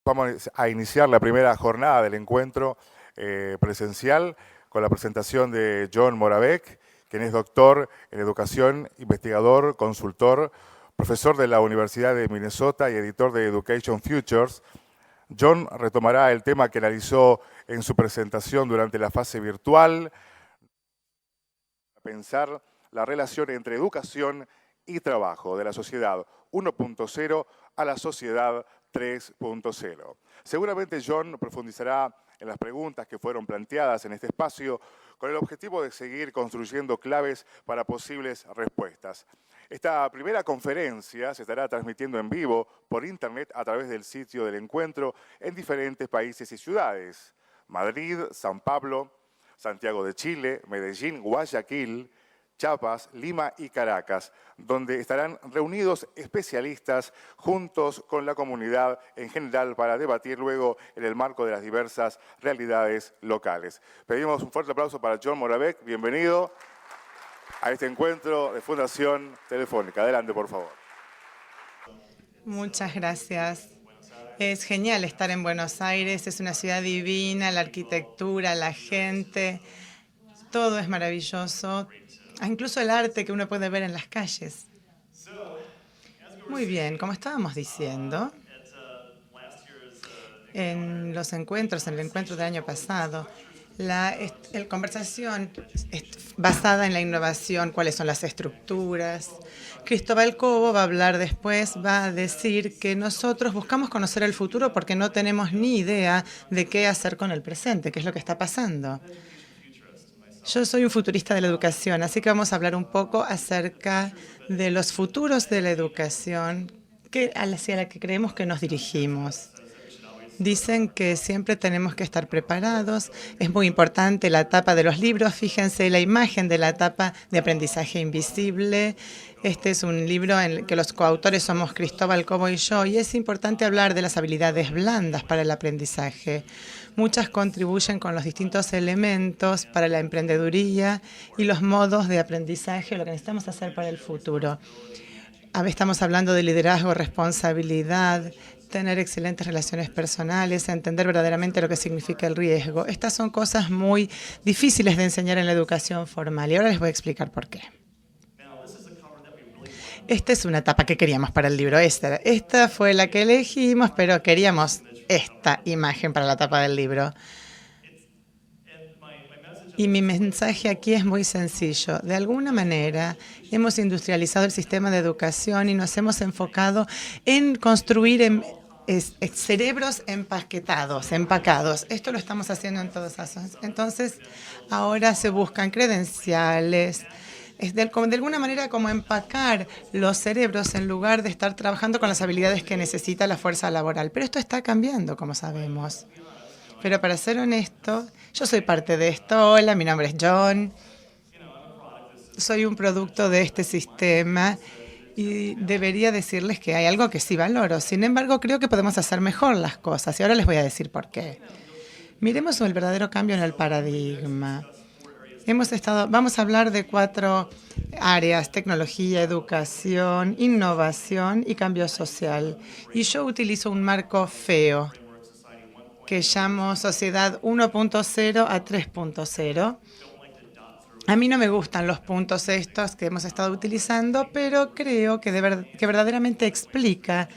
Vamos a iniciar la primera jornada del encuentro presencial con la presentación de John Moravec, quien es doctor en educación, investigador, consultor, profesor de la Universidad de Minnesota y editor de Education Futures. John retomará el tema que analizó en su presentación durante la fase virtual, pensar la relación entre educación y trabajo de la sociedad 1.0 a la sociedad 3.0. Seguramente John profundizará en las preguntas que fueron planteadas en este espacio con el objetivo de seguir construyendo claves para posibles respuestas. Esta primera conferencia se estará transmitiendo en vivo por internet a través del sitio del encuentro en diferentes países y ciudades: Madrid, San Pablo, Santiago de Chile, Medellín, Guayaquil, Chiapas, Lima y Caracas, donde estarán reunidos especialistas juntos con la comunidad en general para debatir luego en el marco de las diversas realidades locales. Pedimos un fuerte aplauso para John Moravec. Bienvenido a este encuentro de Fundación Telefónica. Adelante, por favor. Muchas gracias. Es genial estar en Buenos Aires, es una ciudad divina, la arquitectura, la gente, todo es maravilloso, incluso el arte que uno puede ver en las calles. Muy bien, como estábamos diciendo, en los encuentros, en el encuentro del año pasado, la conversación basada en la innovación, cuáles son las estructuras. Cristóbal Cobo va a hablar después, va a decir que nosotros buscamos conocer el futuro porque no tenemos ni idea de qué hacer con el presente, qué es lo que está pasando. Yo soy un futurista de la educación, así que vamos a hablar un poco acerca de los futuros de la educación hacia la que creemos que nos dirigimos. Dicen que siempre tenemos que estar preparados. Es muy importante la etapa de los libros. Fíjense la imagen de la etapa de aprendizaje invisible. Este es un libro en el que los coautores somos Cristóbal Cobo y yo, y es importante hablar de las habilidades blandas para el aprendizaje. Muchas contribuyen con los distintos elementos para la emprendeduría y los modos de aprendizaje, lo que necesitamos hacer para el futuro. A ver, estamos hablando de liderazgo, responsabilidad, tener excelentes relaciones personales, entender verdaderamente lo que significa el riesgo. Estas son cosas muy difíciles de enseñar en la educación formal y ahora les voy a explicar por qué. Esta es una etapa que queríamos para el libro. Esta fue la que elegimos, pero queríamos esta imagen para la tapa del libro. Y mi mensaje aquí es muy sencillo. De alguna manera hemos industrializado el sistema de educación y nos hemos enfocado en construir cerebros empaquetados, empacados. Esto lo estamos haciendo en todos casos. Entonces, ahora se buscan credenciales. Es de alguna manera como empacar los cerebros en lugar de estar trabajando con las habilidades que necesita la fuerza laboral. Pero esto está cambiando, como sabemos. Pero para ser honesto, yo soy parte de esto. Hola, mi nombre es John. Soy un producto de este sistema y debería decirles que hay algo que sí valoro. Sin embargo, creo que podemos hacer mejor las cosas y ahora les voy a decir por qué. Miremos el verdadero cambio en el paradigma. Vamos a hablar de 4 áreas: tecnología, educación, innovación y cambio social. Y yo utilizo un marco feo que llamo Sociedad 1.0 a 3.0. A mí no me gustan los puntos estos que hemos estado utilizando, pero creo que verdaderamente explica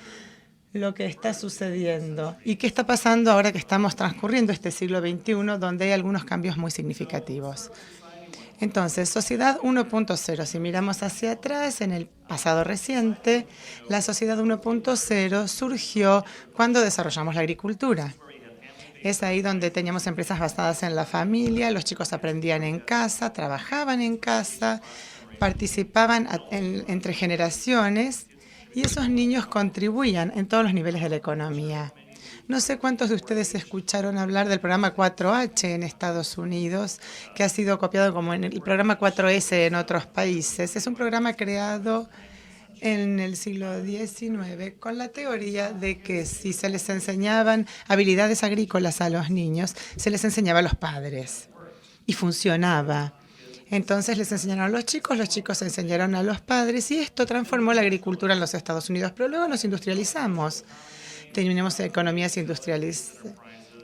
lo que está sucediendo y qué está pasando ahora que estamos transcurriendo este siglo XXI, donde hay algunos cambios muy significativos. Entonces, Sociedad 1.0, si miramos hacia atrás, en el pasado reciente, la Sociedad 1.0 surgió cuando desarrollamos la agricultura. Es ahí donde teníamos empresas basadas en la familia, los chicos aprendían en casa, trabajaban en casa, participaban entre generaciones y esos niños contribuían en todos los niveles de la economía. No sé cuántos de ustedes escucharon hablar del programa 4H en Estados Unidos, que ha sido copiado como en el programa 4S en otros países. Es un programa creado en el siglo XIX con la teoría de que si se les enseñaban habilidades agrícolas a los niños, se les enseñaba a los padres. Y funcionaba. Entonces les enseñaron a los chicos enseñaron a los padres y esto transformó la agricultura en los Estados Unidos. Pero luego nos industrializamos Tenemos economías industriales.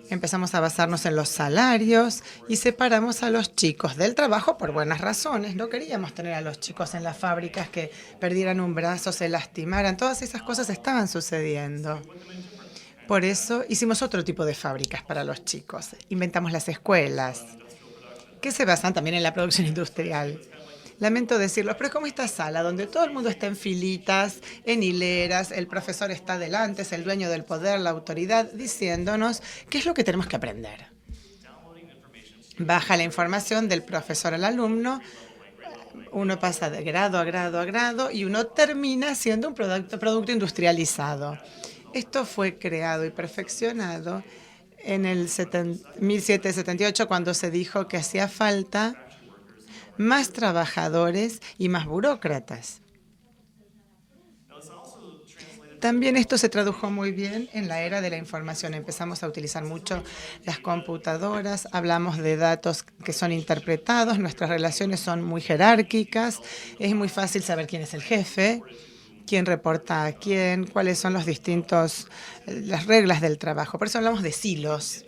Empezamos a basarnos en los salarios y separamos a los chicos del trabajo por buenas razones. No queríamos tener a los chicos en las fábricas que perdieran un brazo, se lastimaran. Todas esas cosas estaban sucediendo. Por eso hicimos otro tipo de fábricas para los chicos. Inventamos las escuelas, que se basan también en la producción industrial. Lamento decirlo, pero es como esta sala donde todo el mundo está en filitas, en hileras, el profesor está delante, es el dueño del poder, la autoridad, diciéndonos qué es lo que tenemos que aprender. Baja la información del profesor al alumno, uno pasa de grado a grado a grado y uno termina siendo un producto industrializado. Esto fue creado y perfeccionado en el 1778, cuando se dijo que hacía falta más trabajadores y más burócratas. También esto se tradujo muy bien en la era de la información. Empezamos a utilizar mucho las computadoras, hablamos de datos que son interpretados, nuestras relaciones son muy jerárquicas, es muy fácil saber quién es el jefe, quién reporta a quién, cuáles son las reglas del trabajo. Por eso hablamos de silos.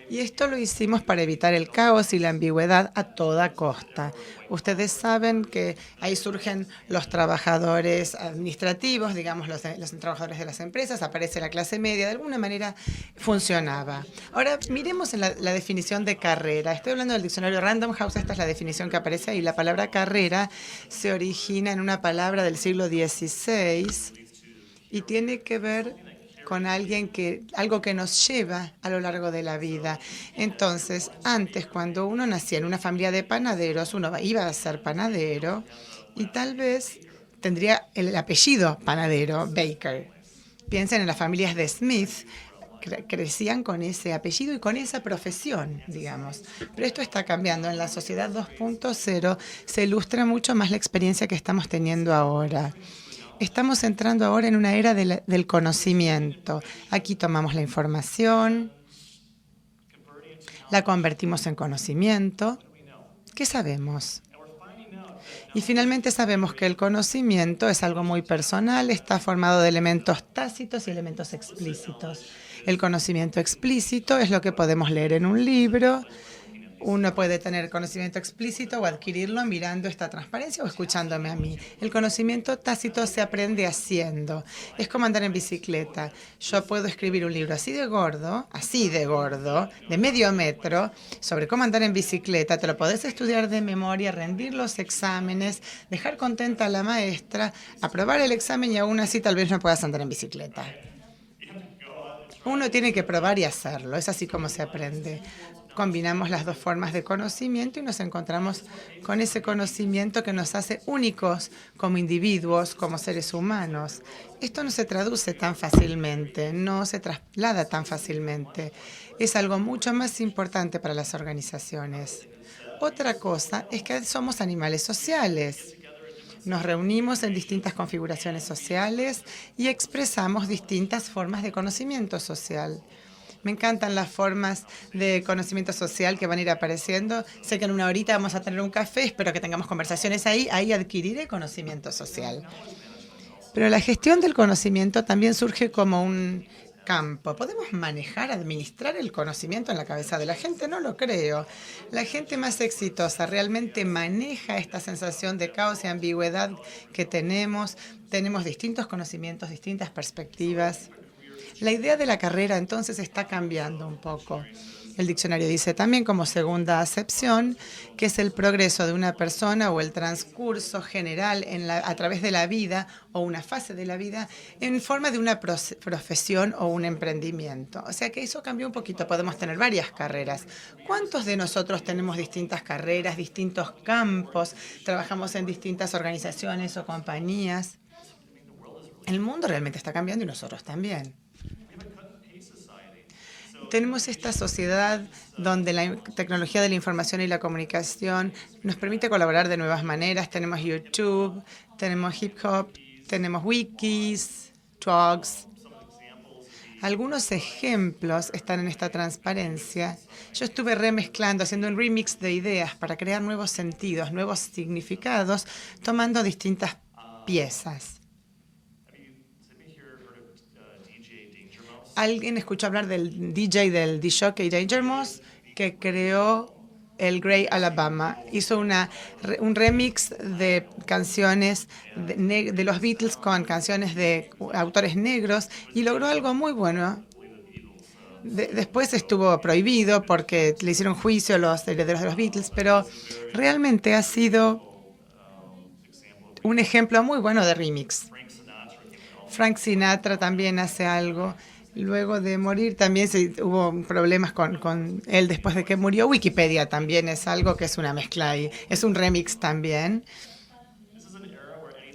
Y esto lo hicimos para evitar el caos y la ambigüedad a toda costa. Ustedes saben que ahí surgen los trabajadores administrativos, digamos, los trabajadores de las empresas, aparece la clase media, de alguna manera funcionaba. Ahora, miremos en la definición de carrera. Estoy hablando del diccionario Random House, esta es la definición que aparece ahí. La palabra carrera se origina en una palabra del siglo XVI y tiene que ver con algo que nos lleva a lo largo de la vida. Entonces, antes, cuando uno nacía en una familia de panaderos, uno iba a ser panadero y tal vez tendría el apellido panadero, Baker. Piensen en las familias de Smith, crecían con ese apellido y con esa profesión, digamos. Pero esto está cambiando. En la sociedad 2.0 se ilustra mucho más la experiencia que estamos teniendo ahora. Estamos entrando ahora en una era del conocimiento. Aquí tomamos la información, la convertimos en conocimiento. ¿Qué sabemos? Y finalmente sabemos que el conocimiento es algo muy personal, está formado de elementos tácitos y elementos explícitos. El conocimiento explícito es lo que podemos leer en un libro. Uno puede tener conocimiento explícito o adquirirlo mirando esta transparencia o escuchándome a mí. El conocimiento tácito se aprende haciendo. Es como andar en bicicleta. Yo puedo escribir un libro así de gordo, de medio metro, sobre cómo andar en bicicleta. Te lo podés estudiar de memoria, rendir los exámenes, dejar contenta a la maestra, aprobar el examen y aún así tal vez no puedas andar en bicicleta. Uno tiene que probar y hacerlo. Es así como se aprende. Combinamos las dos formas de conocimiento y nos encontramos con ese conocimiento que nos hace únicos como individuos, como seres humanos. Esto no se traduce tan fácilmente, no se traslada tan fácilmente. Es algo mucho más importante para las organizaciones. Otra cosa es que somos animales sociales. Nos reunimos en distintas configuraciones sociales y expresamos distintas formas de conocimiento social. Me encantan las formas de conocimiento social que van a ir apareciendo. Sé que en una horita vamos a tener un café, espero que tengamos conversaciones ahí. Ahí adquiriré conocimiento social. Pero la gestión del conocimiento también surge como un campo. ¿Podemos manejar, administrar el conocimiento en la cabeza de la gente? No lo creo. La gente más exitosa realmente maneja esta sensación de caos y ambigüedad que tenemos. Tenemos distintos conocimientos, distintas perspectivas. La idea de la carrera entonces está cambiando un poco. El diccionario dice también como segunda acepción que es el progreso de una persona o el transcurso general a través de la vida o una fase de la vida en forma de una profesión o un emprendimiento. O sea que eso cambió un poquito. Podemos tener varias carreras. ¿Cuántos de nosotros tenemos distintas carreras, distintos campos? Trabajamos en distintas organizaciones o compañías. El mundo realmente está cambiando y nosotros también. Tenemos esta sociedad donde la tecnología de la información y la comunicación nos permite colaborar de nuevas maneras. Tenemos YouTube, tenemos hip hop, tenemos wikis, blogs. Algunos ejemplos están en esta transparencia. Yo estuve remezclando, haciendo un remix de ideas para crear nuevos sentidos, nuevos significados, tomando distintas piezas. ¿Alguien escuchó hablar del DJ del disc-jockey Danger Mouse que creó el Grey Alabama? Hizo un remix de canciones de los Beatles con canciones de autores negros y logró algo muy bueno. Después estuvo prohibido porque le hicieron juicio a los herederos de los Beatles, pero realmente ha sido un ejemplo muy bueno de remix. Frank Sinatra también hace algo. Luego de morir también hubo problemas con él después de que murió. Wikipedia también es algo que es una mezcla y es un remix también.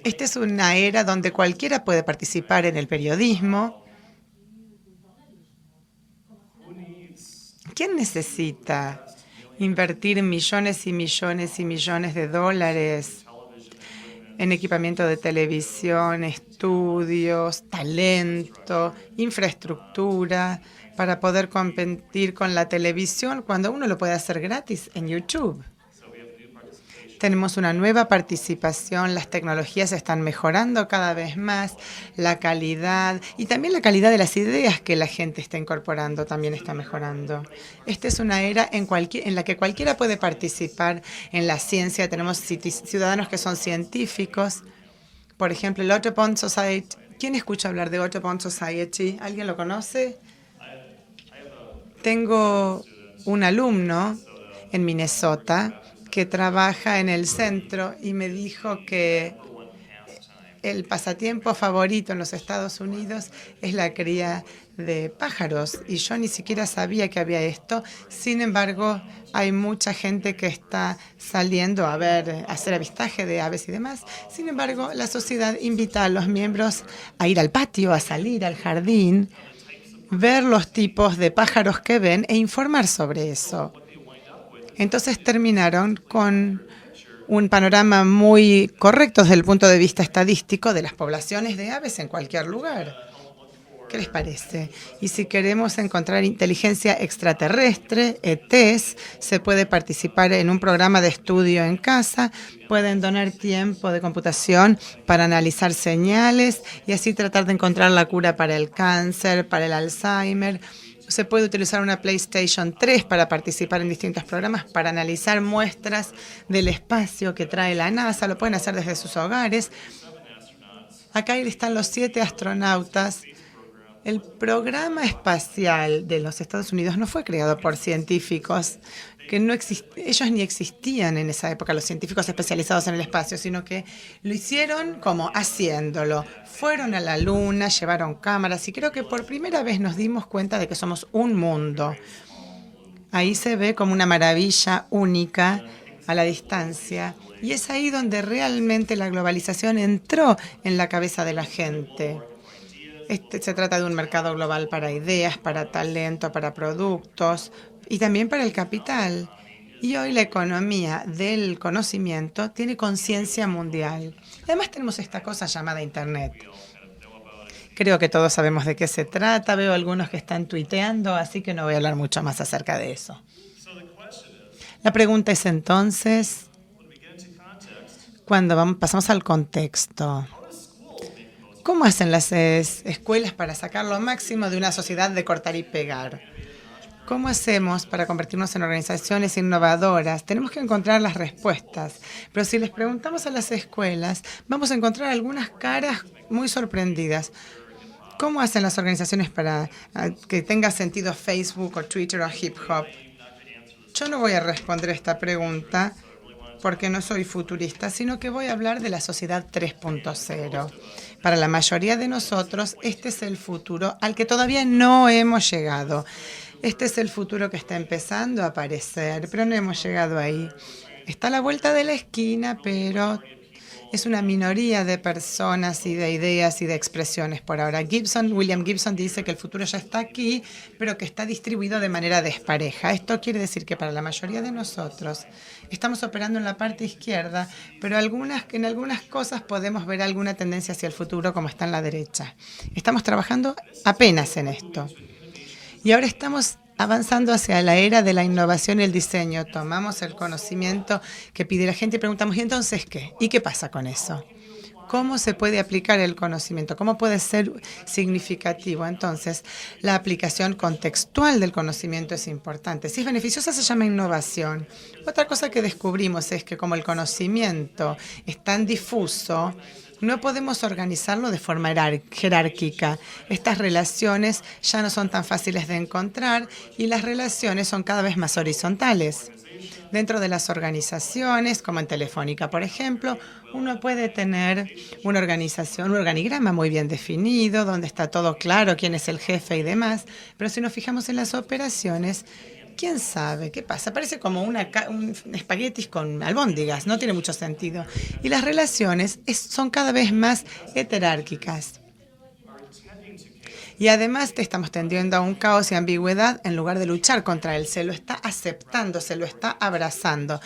Esta es una era donde cualquiera puede participar en el periodismo. ¿Quién necesita invertir millones y millones y millones de dólares en equipamiento de televisión, estudios, talento, infraestructura para poder competir con la televisión cuando uno lo puede hacer gratis en YouTube? Tenemos una nueva participación, las tecnologías están mejorando cada vez más, la calidad y también la calidad de las ideas que la gente está incorporando también está mejorando. Esta es una era en la que cualquiera puede participar en la ciencia. Tenemos ciudadanos que son científicos. Por ejemplo, el Audubon Society. ¿Quién escucha hablar de Audubon Society? ¿Alguien lo conoce? Tengo un alumno en Minnesota que trabaja en el centro y me dijo que el pasatiempo favorito en los Estados Unidos es la cría de pájaros. Y yo ni siquiera sabía que había esto. Sin embargo, hay mucha gente que está saliendo a hacer avistaje de aves y demás. Sin embargo, la sociedad invita a los miembros a ir al patio, a salir al jardín, ver los tipos de pájaros que ven e informar sobre eso. Entonces terminaron con un panorama muy correcto desde el punto de vista estadístico de las poblaciones de aves en cualquier lugar. ¿Qué les parece? Y si queremos encontrar inteligencia extraterrestre, ETs, se puede participar en un programa de estudio en casa, pueden donar tiempo de computación para analizar señales y así tratar de encontrar la cura para el cáncer, para el Alzheimer. Se puede utilizar una PlayStation 3 para participar en distintos programas, para analizar muestras del espacio que trae la NASA. Lo pueden hacer desde sus hogares. Acá están los 7 astronautas. El programa espacial de los Estados Unidos no fue creado por científicos que ellos ni existían en esa época, los científicos especializados en el espacio, sino que lo hicieron como haciéndolo. Fueron a la Luna, llevaron cámaras y creo que por primera vez nos dimos cuenta de que somos un mundo. Ahí se ve como una maravilla única a la distancia y es ahí donde realmente la globalización entró en la cabeza de la gente. Se trata de un mercado global para ideas, para talento, para productos y también para el capital. Y hoy la economía del conocimiento tiene conciencia mundial. Además tenemos esta cosa llamada Internet. Creo que todos sabemos de qué se trata. Veo algunos que están tuiteando, así que no voy a hablar mucho más acerca de eso. La pregunta es entonces, cuando pasamos al contexto, ¿cómo hacen las escuelas para sacar lo máximo de una sociedad de cortar y pegar? ¿Cómo hacemos para convertirnos en organizaciones innovadoras? Tenemos que encontrar las respuestas. Pero si les preguntamos a las escuelas, vamos a encontrar algunas caras muy sorprendidas. ¿Cómo hacen las organizaciones para que tenga sentido Facebook o Twitter o hip hop? Yo no voy a responder esta pregunta porque no soy futurista, sino que voy a hablar de la sociedad 3.0. Para la mayoría de nosotros, este es el futuro al que todavía no hemos llegado. Este es el futuro que está empezando a aparecer, pero no hemos llegado ahí. Está a la vuelta de la esquina, pero es una minoría de personas y de ideas y de expresiones por ahora. William Gibson dice que el futuro ya está aquí, pero que está distribuido de manera despareja. Esto quiere decir que para la mayoría de nosotros estamos operando en la parte izquierda, pero en algunas cosas podemos ver alguna tendencia hacia el futuro como está en la derecha. Estamos trabajando apenas en esto. Y ahora estamos avanzando hacia la era de la innovación y el diseño. Tomamos el conocimiento que pide la gente y preguntamos, ¿y entonces qué? ¿Y qué pasa con eso? cómo se puede aplicar el conocimiento, cómo puede ser significativo. Entonces, la aplicación contextual del conocimiento es importante. Si es beneficiosa, se llama innovación. Otra cosa que descubrimos es que como el conocimiento es tan difuso, no podemos organizarlo de forma jerárquica. Estas relaciones ya no son tan fáciles de encontrar y las relaciones son cada vez más horizontales. Dentro de las organizaciones, como en Telefónica, por ejemplo, uno puede tener una organización, un organigrama muy bien definido, donde está todo claro, quién es el jefe y demás, pero si nos fijamos en las operaciones, ¿quién sabe qué pasa? Parece como un espaguetis con albóndigas, no tiene mucho sentido. Y las relaciones son cada vez más heterárquicas. Y además estamos tendiendo a un caos y ambigüedad en lugar de luchar contra él. Se lo está aceptando, se lo está abrazando.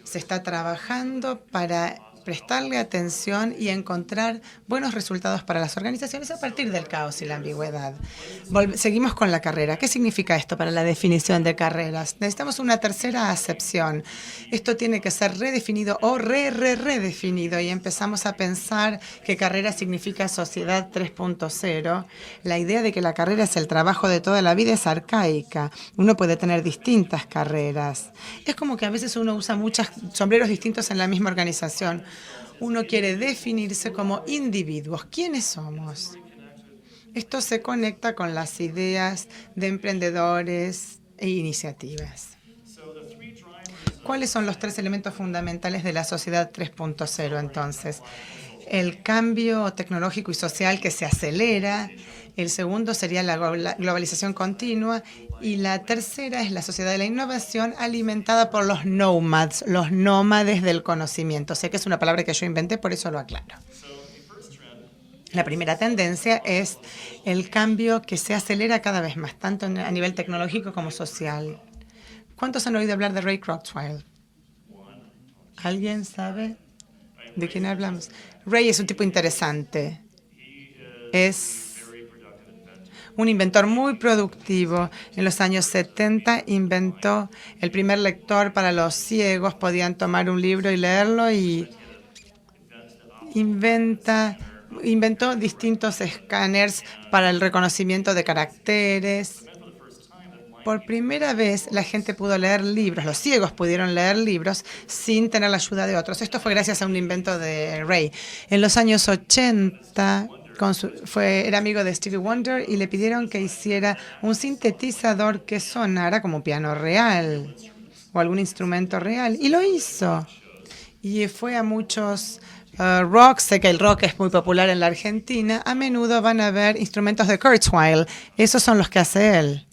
Se está trabajando para prestarle atención y encontrar buenos resultados para las organizaciones a partir del caos y la ambigüedad. Seguimos con la carrera. ¿Qué significa esto para la definición de carreras? Necesitamos una tercera acepción. Esto tiene que ser redefinido o redefinido y empezamos a pensar que carrera significa sociedad 3.0. La idea de que la carrera es el trabajo de toda la vida es arcaica. Uno puede tener distintas carreras. Es como que a veces uno usa muchos sombreros distintos en la misma organización. Uno quiere definirse como individuos. ¿Quiénes somos? Esto se conecta con las ideas de emprendedores e iniciativas. ¿Cuáles son los 3 elementos fundamentales de la sociedad 3.0 entonces? El cambio tecnológico y social que se acelera. El segundo sería la globalización continua. Y la tercera es la sociedad de la innovación alimentada por los nomads, los nómades del conocimiento. Sé que es una palabra que yo inventé, por eso lo aclaro. La primera tendencia es el cambio que se acelera cada vez más, tanto a nivel tecnológico como social. ¿Cuántos han oído hablar de Ray Kurzweil? ¿Alguien sabe de quién hablamos? Ray es un tipo interesante. Es un inventor muy productivo. En los años 70 inventó el primer lector para los ciegos. Podían tomar un libro y leerlo y inventó distintos escáneres para el reconocimiento de caracteres. Por primera vez la gente pudo leer libros, los ciegos pudieron leer libros sin tener la ayuda de otros. Esto fue gracias a un invento de Ray. En los años 80 era amigo de Stevie Wonder y le pidieron que hiciera un sintetizador que sonara como piano real o algún instrumento real. Y lo hizo. Y fue a muchos rock. Sé que el rock es muy popular en la Argentina. A menudo van a ver instrumentos de Kurzweil. Esos son los que hace él.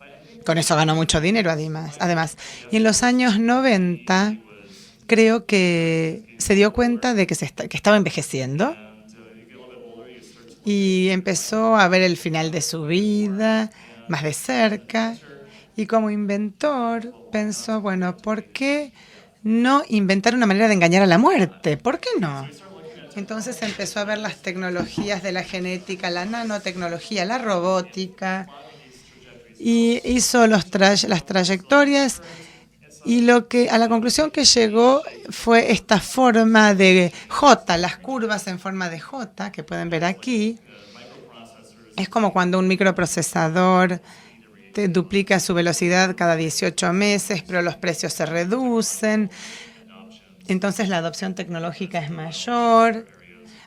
Con eso ganó mucho dinero, además. Y en los años 90, creo que se dio cuenta de que estaba envejeciendo y empezó a ver el final de su vida más de cerca. Y como inventor pensó, bueno, ¿por qué no inventar una manera de engañar a la muerte? ¿Por qué no? Entonces empezó a ver las tecnologías de la genética, la nanotecnología, la robótica, y hizo las trayectorias y a la conclusión que llegó fue esta forma de J, las curvas en forma de J que pueden ver aquí. Es como cuando un microprocesador te duplica su velocidad cada 18 meses, pero los precios se reducen. Entonces la adopción tecnológica es mayor.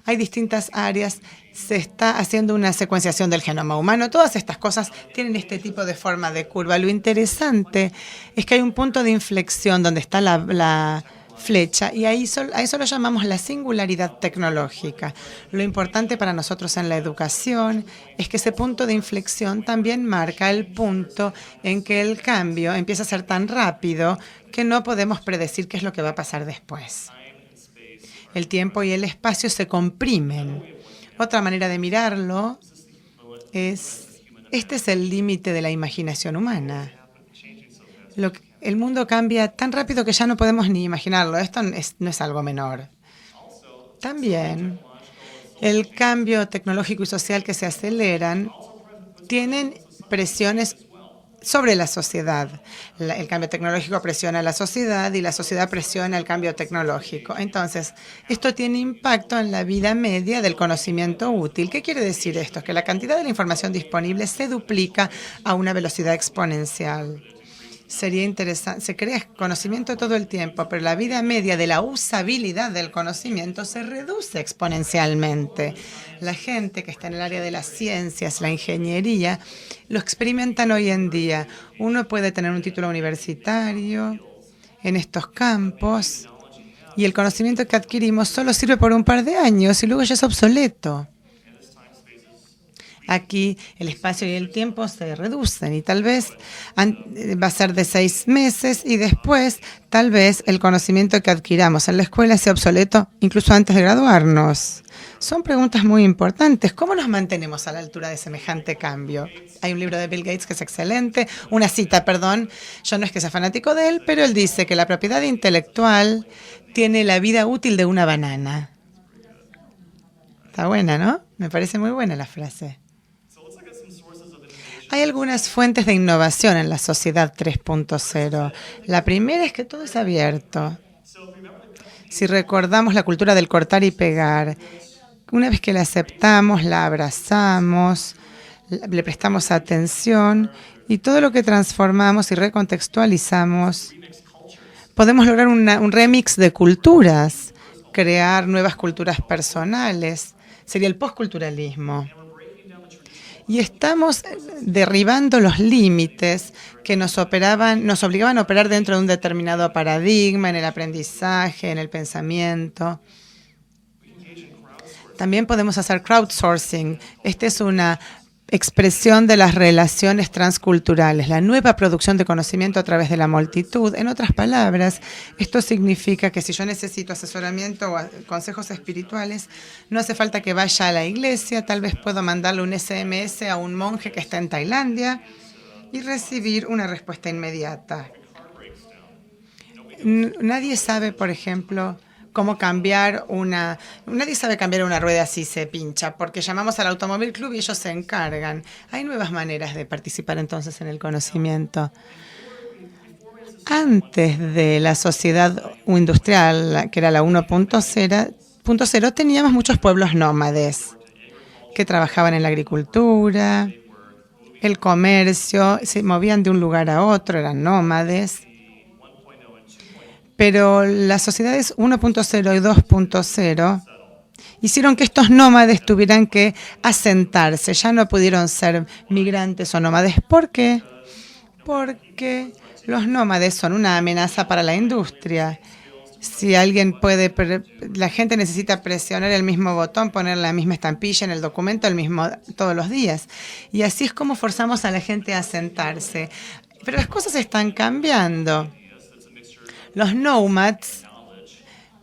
Hay distintas áreas. Se está haciendo una secuenciación del genoma humano. Todas estas cosas tienen este tipo de forma de curva. Lo interesante es que hay un punto de inflexión donde está la flecha y a eso lo llamamos la singularidad tecnológica. Lo importante para nosotros en la educación es que ese punto de inflexión también marca el punto en que el cambio empieza a ser tan rápido que no podemos predecir qué es lo que va a pasar después. El tiempo y el espacio se comprimen. Otra manera de mirarlo es, este es el límite de la imaginación humana. El mundo cambia tan rápido que ya no podemos ni imaginarlo. Esto no es algo menor. También, el cambio tecnológico y social que se aceleran tienen presiones sobre la sociedad. El cambio tecnológico presiona a la sociedad y la sociedad presiona el cambio tecnológico. Entonces, esto tiene impacto en la vida media del conocimiento útil. ¿Qué quiere decir esto? Que la cantidad de la información disponible se duplica a una velocidad exponencial. Sería interesante, se crea conocimiento todo el tiempo, pero la vida media de la usabilidad del conocimiento se reduce exponencialmente. La gente que está en el área de las ciencias, la ingeniería, lo experimentan hoy en día. Uno puede tener un título universitario en estos campos y el conocimiento que adquirimos solo sirve por un par de años y luego ya es obsoleto. Aquí el espacio y el tiempo se reducen y tal vez va a ser de 6 meses y después tal vez el conocimiento que adquiramos en la escuela sea obsoleto incluso antes de graduarnos. Son preguntas muy importantes. ¿Cómo nos mantenemos a la altura de semejante cambio? Hay un libro de Bill Gates que es excelente, una cita, perdón. Yo no es que sea fanático de él, pero él dice que la propiedad intelectual tiene la vida útil de una banana. Está buena, ¿no? Me parece muy buena la frase. Hay algunas fuentes de innovación en la sociedad 3.0. La primera es que todo es abierto. Si recordamos la cultura del cortar y pegar, una vez que la aceptamos, la abrazamos, le prestamos atención y todo lo que transformamos y recontextualizamos, podemos lograr un remix de culturas, crear nuevas culturas personales. Sería el postculturalismo. Y estamos derribando los límites que nos obligaban a operar dentro de un determinado paradigma, en el aprendizaje, en el pensamiento. También podemos hacer crowdsourcing. Esta es una expresión de las relaciones transculturales, la nueva producción de conocimiento a través de la multitud. En otras palabras, esto significa que si yo necesito asesoramiento o consejos espirituales, no hace falta que vaya a la iglesia, tal vez puedo mandarle un SMS a un monje que está en Tailandia y recibir una respuesta inmediata. Nadie sabe, por ejemplo, cómo cambiar nadie sabe cambiar una rueda si se pincha, porque llamamos al Automóvil Club y ellos se encargan. Hay nuevas maneras de participar entonces en el conocimiento. Antes de la sociedad industrial, que era la 1.0, teníamos muchos pueblos nómades que trabajaban en la agricultura, el comercio, se movían de un lugar a otro, eran nómades. Pero las sociedades 1.0 y 2.0 hicieron que estos nómades tuvieran que asentarse. Ya no pudieron ser migrantes o nómades. ¿Por qué? Porque los nómades son una amenaza para la industria. Si la gente necesita presionar el mismo botón, poner la misma estampilla en el documento todos los días. Y así es como forzamos a la gente a asentarse. Pero las cosas están cambiando. Los nomads,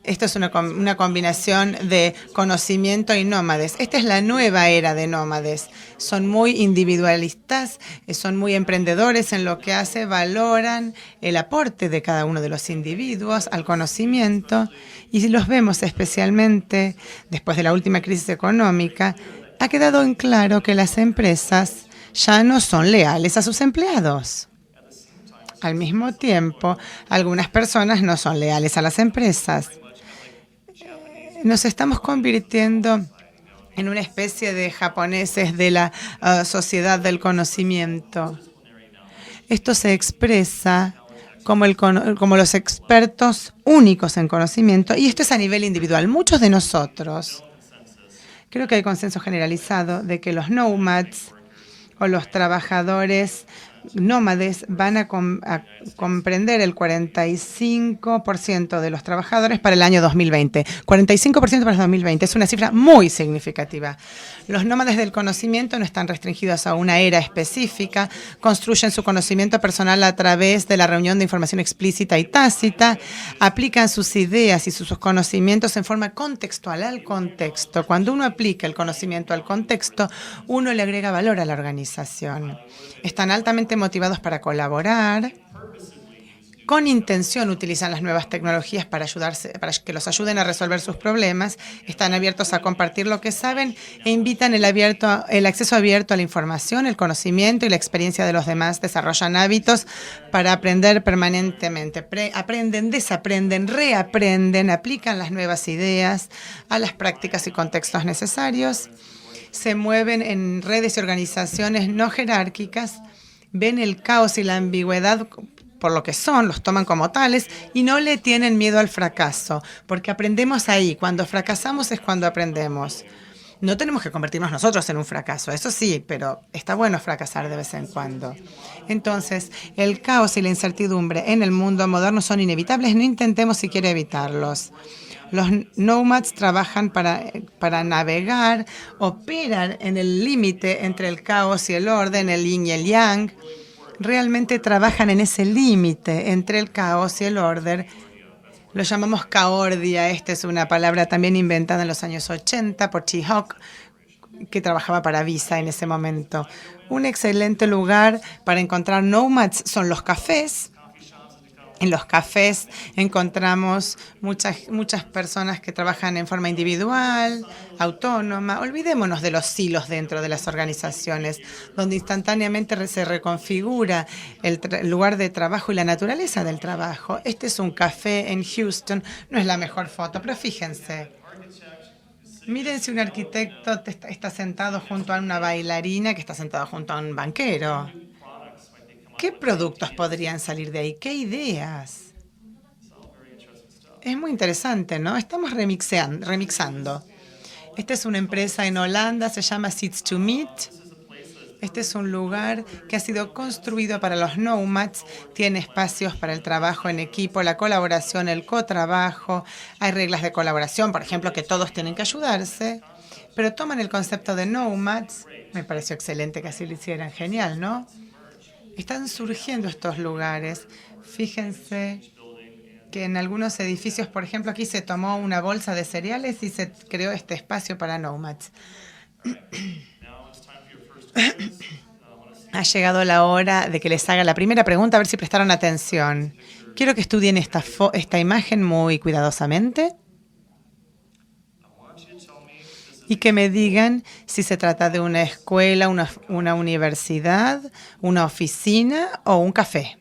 esto es una combinación de conocimiento y nómades. Esta es la nueva era de nómades. Son muy individualistas, son muy emprendedores en lo que hace, valoran el aporte de cada uno de los individuos al conocimiento y los vemos especialmente después de la última crisis económica. Ha quedado en claro que las empresas ya no son leales a sus empleados. Al mismo tiempo, algunas personas no son leales a las empresas. Nos estamos convirtiendo en una especie de japoneses de la sociedad del conocimiento. Esto se expresa como los expertos únicos en conocimiento, y esto es a nivel individual. Muchos de nosotros, creo que hay consenso generalizado de que los nomads o los trabajadores nómades van a comprender el 45% de los trabajadores para el año 2020. 45% para el 2020 es una cifra muy significativa. Los nómades del conocimiento no están restringidos a una era específica, construyen su conocimiento personal a través de la reunión de información explícita y tácita, aplican sus ideas y sus conocimientos en forma contextual al contexto. Cuando uno aplica el conocimiento al contexto, uno le agrega valor a la organización. Están altamente motivados para colaborar con intención utilizan las nuevas tecnologías para que los ayuden a resolver sus problemas, están abiertos a compartir lo que saben e invitan el acceso abierto a la información, el conocimiento y la experiencia de los demás. Desarrollan hábitos para aprender permanentemente. Aprenden, desaprenden, reaprenden, aplican las nuevas ideas a las prácticas y contextos necesarios. Se mueven en redes y organizaciones no jerárquicas, ven el caos y la ambigüedad por lo que son, los toman como tales y no le tienen miedo al fracaso, porque aprendemos ahí. Cuando fracasamos es cuando aprendemos. No tenemos que convertirnos nosotros en un fracaso, eso sí, pero está bueno fracasar de vez en cuando. Entonces, el caos y la incertidumbre en el mundo moderno son inevitables, no intentemos siquiera evitarlos. Los nomads trabajan para navegar, operan en el límite entre el caos y el orden, el yin y el yang. Realmente trabajan en ese límite entre el caos y el orden. Lo llamamos caordia. Esta es una palabra también inventada en los años 80 por T. Hawk, que trabajaba para Visa en ese momento. Un excelente lugar para encontrar nomads son los cafés. En los cafés encontramos muchas personas que trabajan en forma individual, autónoma. Olvidémonos de los silos dentro de las organizaciones, donde instantáneamente se reconfigura el lugar de trabajo y la naturaleza del trabajo. Este es un café en Houston. No es la mejor foto, pero fíjense. Miren si un arquitecto está sentado junto a una bailarina que está sentado junto a un banquero. ¿Qué productos podrían salir de ahí? ¿Qué ideas? Es muy interesante, ¿no? Estamos remixando. Esta es una empresa en Holanda, se llama Seats to Meet. Este es un lugar que ha sido construido para los nomads. Tiene espacios para el trabajo en equipo, la colaboración, el cotrabajo. Hay reglas de colaboración, por ejemplo, que todos tienen que ayudarse. Pero toman el concepto de nomads. Me pareció excelente que así lo hicieran. Genial, ¿no? Están surgiendo estos lugares. Fíjense que en algunos edificios, por ejemplo, aquí se tomó una bolsa de cereales y se creó este espacio para nomads. Ha llegado la hora de que les haga la primera pregunta, a ver si prestaron atención. Quiero que estudien esta imagen muy cuidadosamente y que me digan si se trata de una escuela, una universidad, una oficina o un café.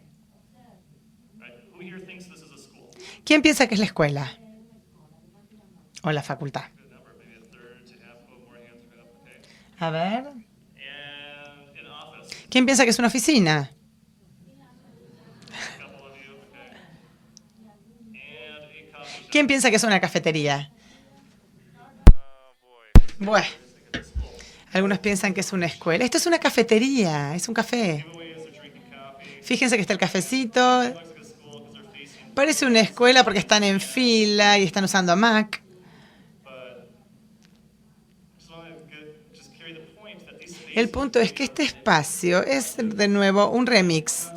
¿Quién piensa que es la escuela o la facultad? A ver. ¿Quién piensa que es una oficina? ¿Quién piensa que es una cafetería? Bueno, algunos piensan que es una escuela. Esto es una cafetería, es un café. Fíjense que está el cafecito. Parece una escuela porque están en fila y están usando Mac. El punto es que este espacio es, de nuevo, un remix.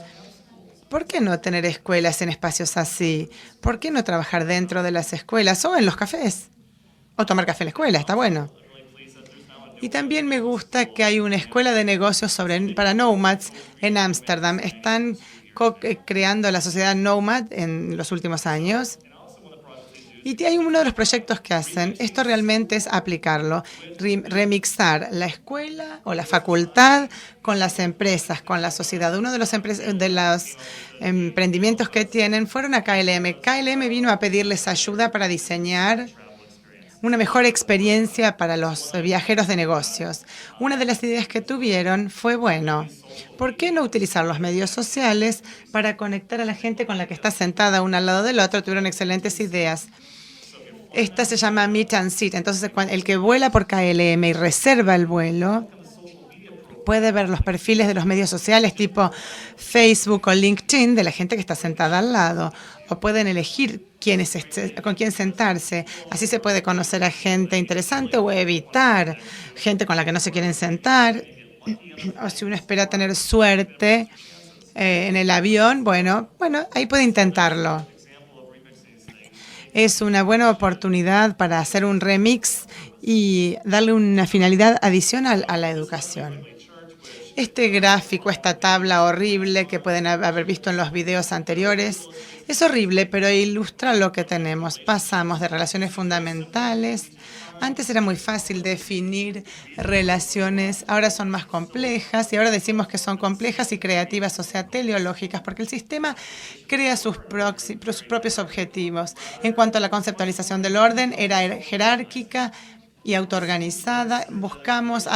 ¿Por qué no tener escuelas en espacios así? ¿Por qué no trabajar dentro de las escuelas o en los cafés? O tomar café en la escuela, está bueno. Y también me gusta que hay una escuela de negocios para nomads en Ámsterdam. Están creando la sociedad Nomad en los últimos años. Y hay uno de los proyectos que hacen. Esto realmente es aplicarlo, remixar la escuela o la facultad con las empresas, con la sociedad. Uno de los emprendimientos que tienen fueron a KLM. KLM vino a pedirles ayuda para diseñar una mejor experiencia para los viajeros de negocios. Una de las ideas que tuvieron fue, bueno, ¿por qué no utilizar los medios sociales para conectar a la gente con la que está sentada una al lado del otro? Tuvieron excelentes ideas. Esta se llama Meet and Seat. Entonces, el que vuela por KLM y reserva el vuelo puede ver los perfiles de los medios sociales tipo Facebook o LinkedIn de la gente que está sentada al lado. O pueden elegir con quién sentarse. Así se puede conocer a gente interesante o evitar gente con la que no se quieren sentar. O si uno espera tener suerte en el avión, bueno, ahí puede intentarlo. Es una buena oportunidad para hacer un remix y darle una finalidad adicional a la educación. Este gráfico, esta tabla horrible que pueden haber visto en los videos anteriores, es horrible, pero ilustra lo que tenemos. Pasamos de relaciones fundamentales. Antes era muy fácil definir relaciones, ahora son más complejas y ahora decimos que son complejas y creativas, o sea, teleológicas, porque el sistema crea sus propios objetivos. En cuanto a la conceptualización del orden, era jerárquica y autoorganizada. Buscamos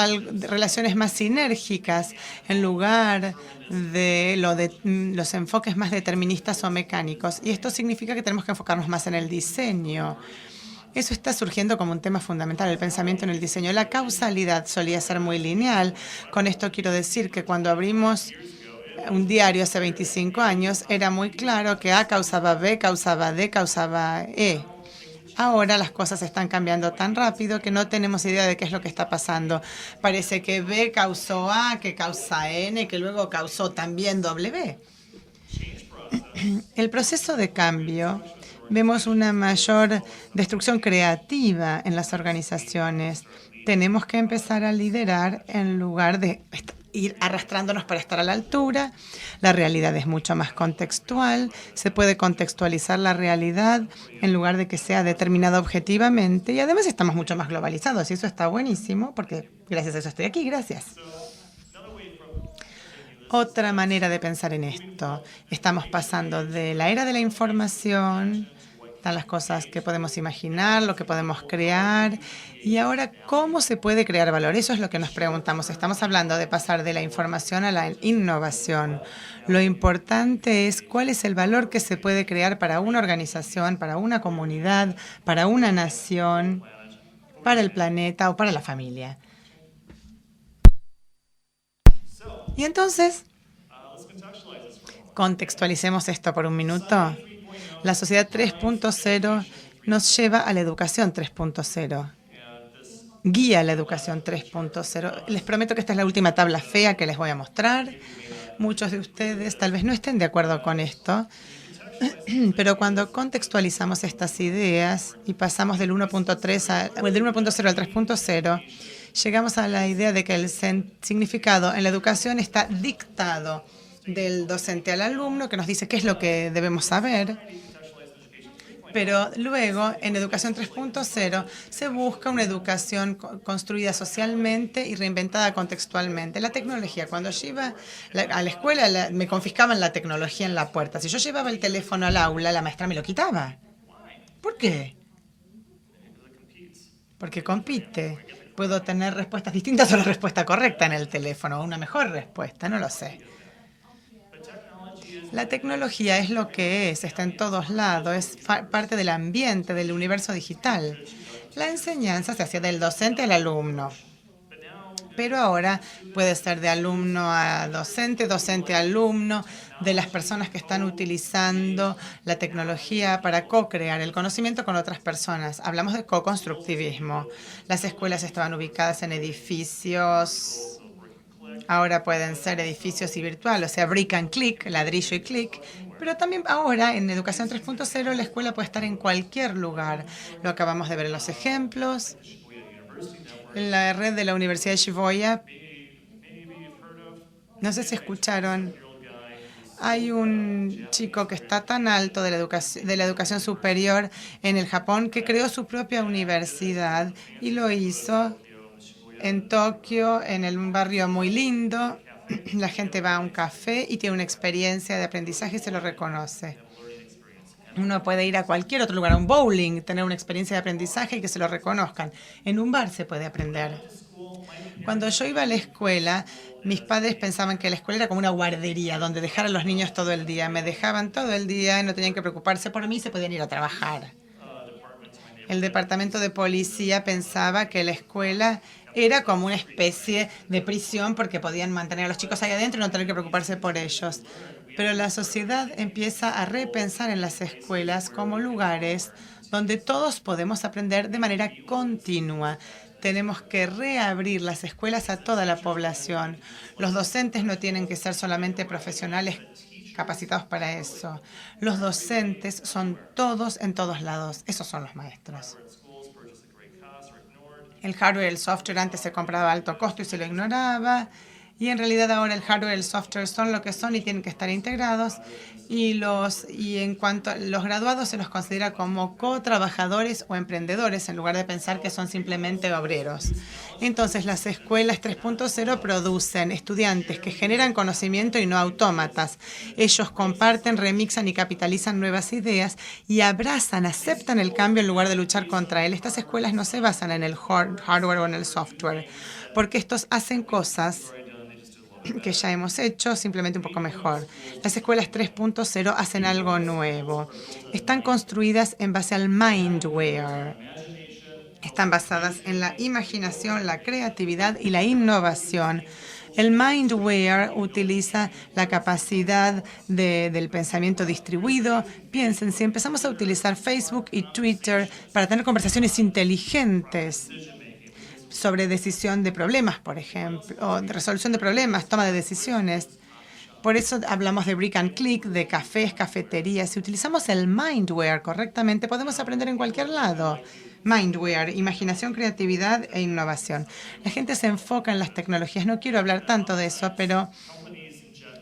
relaciones más sinérgicas en lugar de los enfoques más deterministas o mecánicos. Y esto significa que tenemos que enfocarnos más en el diseño. Eso está surgiendo como un tema fundamental, el pensamiento en el diseño. La causalidad solía ser muy lineal. Con esto quiero decir que cuando abrimos un diario hace 25 años, era muy claro que A causaba B, causaba D, causaba E. Ahora las cosas están cambiando tan rápido que no tenemos idea de qué es lo que está pasando. Parece que B causó A, que causa N, que luego causó también W. El proceso de cambio, vemos una mayor destrucción creativa en las organizaciones. Tenemos que empezar a liderar en lugar de ir arrastrándonos para estar a la altura. La realidad es mucho más contextual. Se puede contextualizar la realidad en lugar de que sea determinada objetivamente. Y además estamos mucho más globalizados y eso está buenísimo porque gracias a eso estoy aquí. Gracias. Otra manera de pensar en esto. Estamos pasando de la era de la información, están las cosas que podemos imaginar, lo que podemos crear, y ahora, ¿cómo se puede crear valor? Eso es lo que nos preguntamos. Estamos hablando de pasar de la información a la innovación. Lo importante es cuál es el valor que se puede crear para una organización, para una comunidad, para una nación, para el planeta o para la familia. Y entonces, contextualicemos esto por un minuto. La sociedad 3.0 nos lleva a la educación 3.0. Guía la educación 3.0. Les prometo que esta es la última tabla fea que les voy a mostrar. Muchos de ustedes tal vez no estén de acuerdo con esto, pero cuando contextualizamos estas ideas y pasamos del 1.0 al 3.0, llegamos a la idea de que el significado en la educación está dictado del docente al alumno, que nos dice qué es lo que debemos saber. Pero luego, en Educación 3.0, se busca una educación construida socialmente y reinventada contextualmente. La tecnología, cuando yo iba a la escuela, me confiscaban la tecnología en la puerta. Si yo llevaba el teléfono al aula, la maestra me lo quitaba. ¿Por qué? Porque compite. Puedo tener respuestas distintas o la respuesta correcta en el teléfono, o una mejor respuesta, no lo sé. La tecnología es lo que es, está en todos lados, es parte del ambiente, del universo digital. La enseñanza se hacía del docente al alumno, pero ahora puede ser de alumno a docente, docente a alumno, de las personas que están utilizando la tecnología para co-crear el conocimiento con otras personas. Hablamos de co-constructivismo. Las escuelas estaban ubicadas en edificios. Ahora pueden ser edificios y virtual, o sea, brick and click, ladrillo y clic. Pero también ahora, en Educación 3.0, la escuela puede estar en cualquier lugar. Lo acabamos de ver en los ejemplos. En la red de la Universidad de Shibuya, no sé si escucharon, hay un chico que está tan alto de la educación superior en el Japón que creó su propia universidad y lo hizo en Tokio, en un barrio muy lindo. La gente va a un café y tiene una experiencia de aprendizaje y se lo reconoce. Uno puede ir a cualquier otro lugar, a un bowling, tener una experiencia de aprendizaje y que se lo reconozcan. En un bar se puede aprender. Cuando yo iba a la escuela, mis padres pensaban que la escuela era como una guardería donde dejar a los niños todo el día. Me dejaban todo el día, no tenían que preocuparse por mí, se podían ir a trabajar. El departamento de policía pensaba que la escuela era como una especie de prisión porque podían mantener a los chicos ahí adentro y no tener que preocuparse por ellos. Pero la sociedad empieza a repensar en las escuelas como lugares donde todos podemos aprender de manera continua. Tenemos que reabrir las escuelas a toda la población. Los docentes no tienen que ser solamente profesionales capacitados para eso. Los docentes son todos en todos lados. Esos son los maestros. El hardware y el software antes se compraba a alto costo y se lo ignoraba. Y en realidad ahora el hardware y el software son lo que son y tienen que estar integrados. Y en cuanto a los graduados se los considera como co-trabajadores o emprendedores en lugar de pensar que son simplemente obreros. Entonces las escuelas 3.0 producen estudiantes que generan conocimiento y no autómatas. Ellos comparten, remixan y capitalizan nuevas ideas y abrazan, aceptan el cambio en lugar de luchar contra él. Estas escuelas no se basan en el hardware o en el software, porque estos hacen cosas que ya hemos hecho, simplemente un poco mejor. Las escuelas 3.0 hacen algo nuevo. Están construidas en base al mindware. Están basadas en la imaginación, la creatividad y la innovación. El mindware utiliza la capacidad del pensamiento distribuido. Piensen, si empezamos a utilizar Facebook y Twitter para tener conversaciones inteligentes sobre decisión de problemas, por ejemplo, o de resolución de problemas, toma de decisiones. Por eso hablamos de brick and click, de cafés, cafeterías. Si utilizamos el mindware correctamente, podemos aprender en cualquier lado. Mindware, imaginación, creatividad e innovación. La gente se enfoca en las tecnologías. No quiero hablar tanto de eso, pero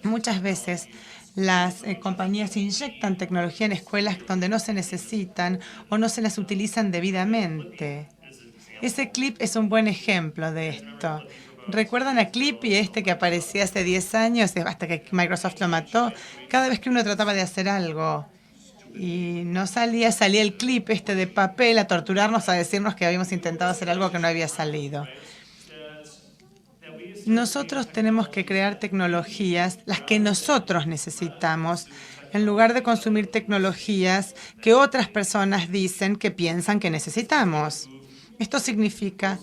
muchas veces las compañías inyectan tecnología en escuelas donde no se necesitan o no se las utilizan debidamente. Ese clip es un buen ejemplo de esto. ¿Recuerdan a Clippy, que aparecía hace 10 años, hasta que Microsoft lo mató? Cada vez que uno trataba de hacer algo y no salía el clip de papel a torturarnos, a decirnos que habíamos intentado hacer algo que no había salido. Nosotros tenemos que crear tecnologías, las que nosotros necesitamos, en lugar de consumir tecnologías que otras personas dicen que piensan que necesitamos. Esto significa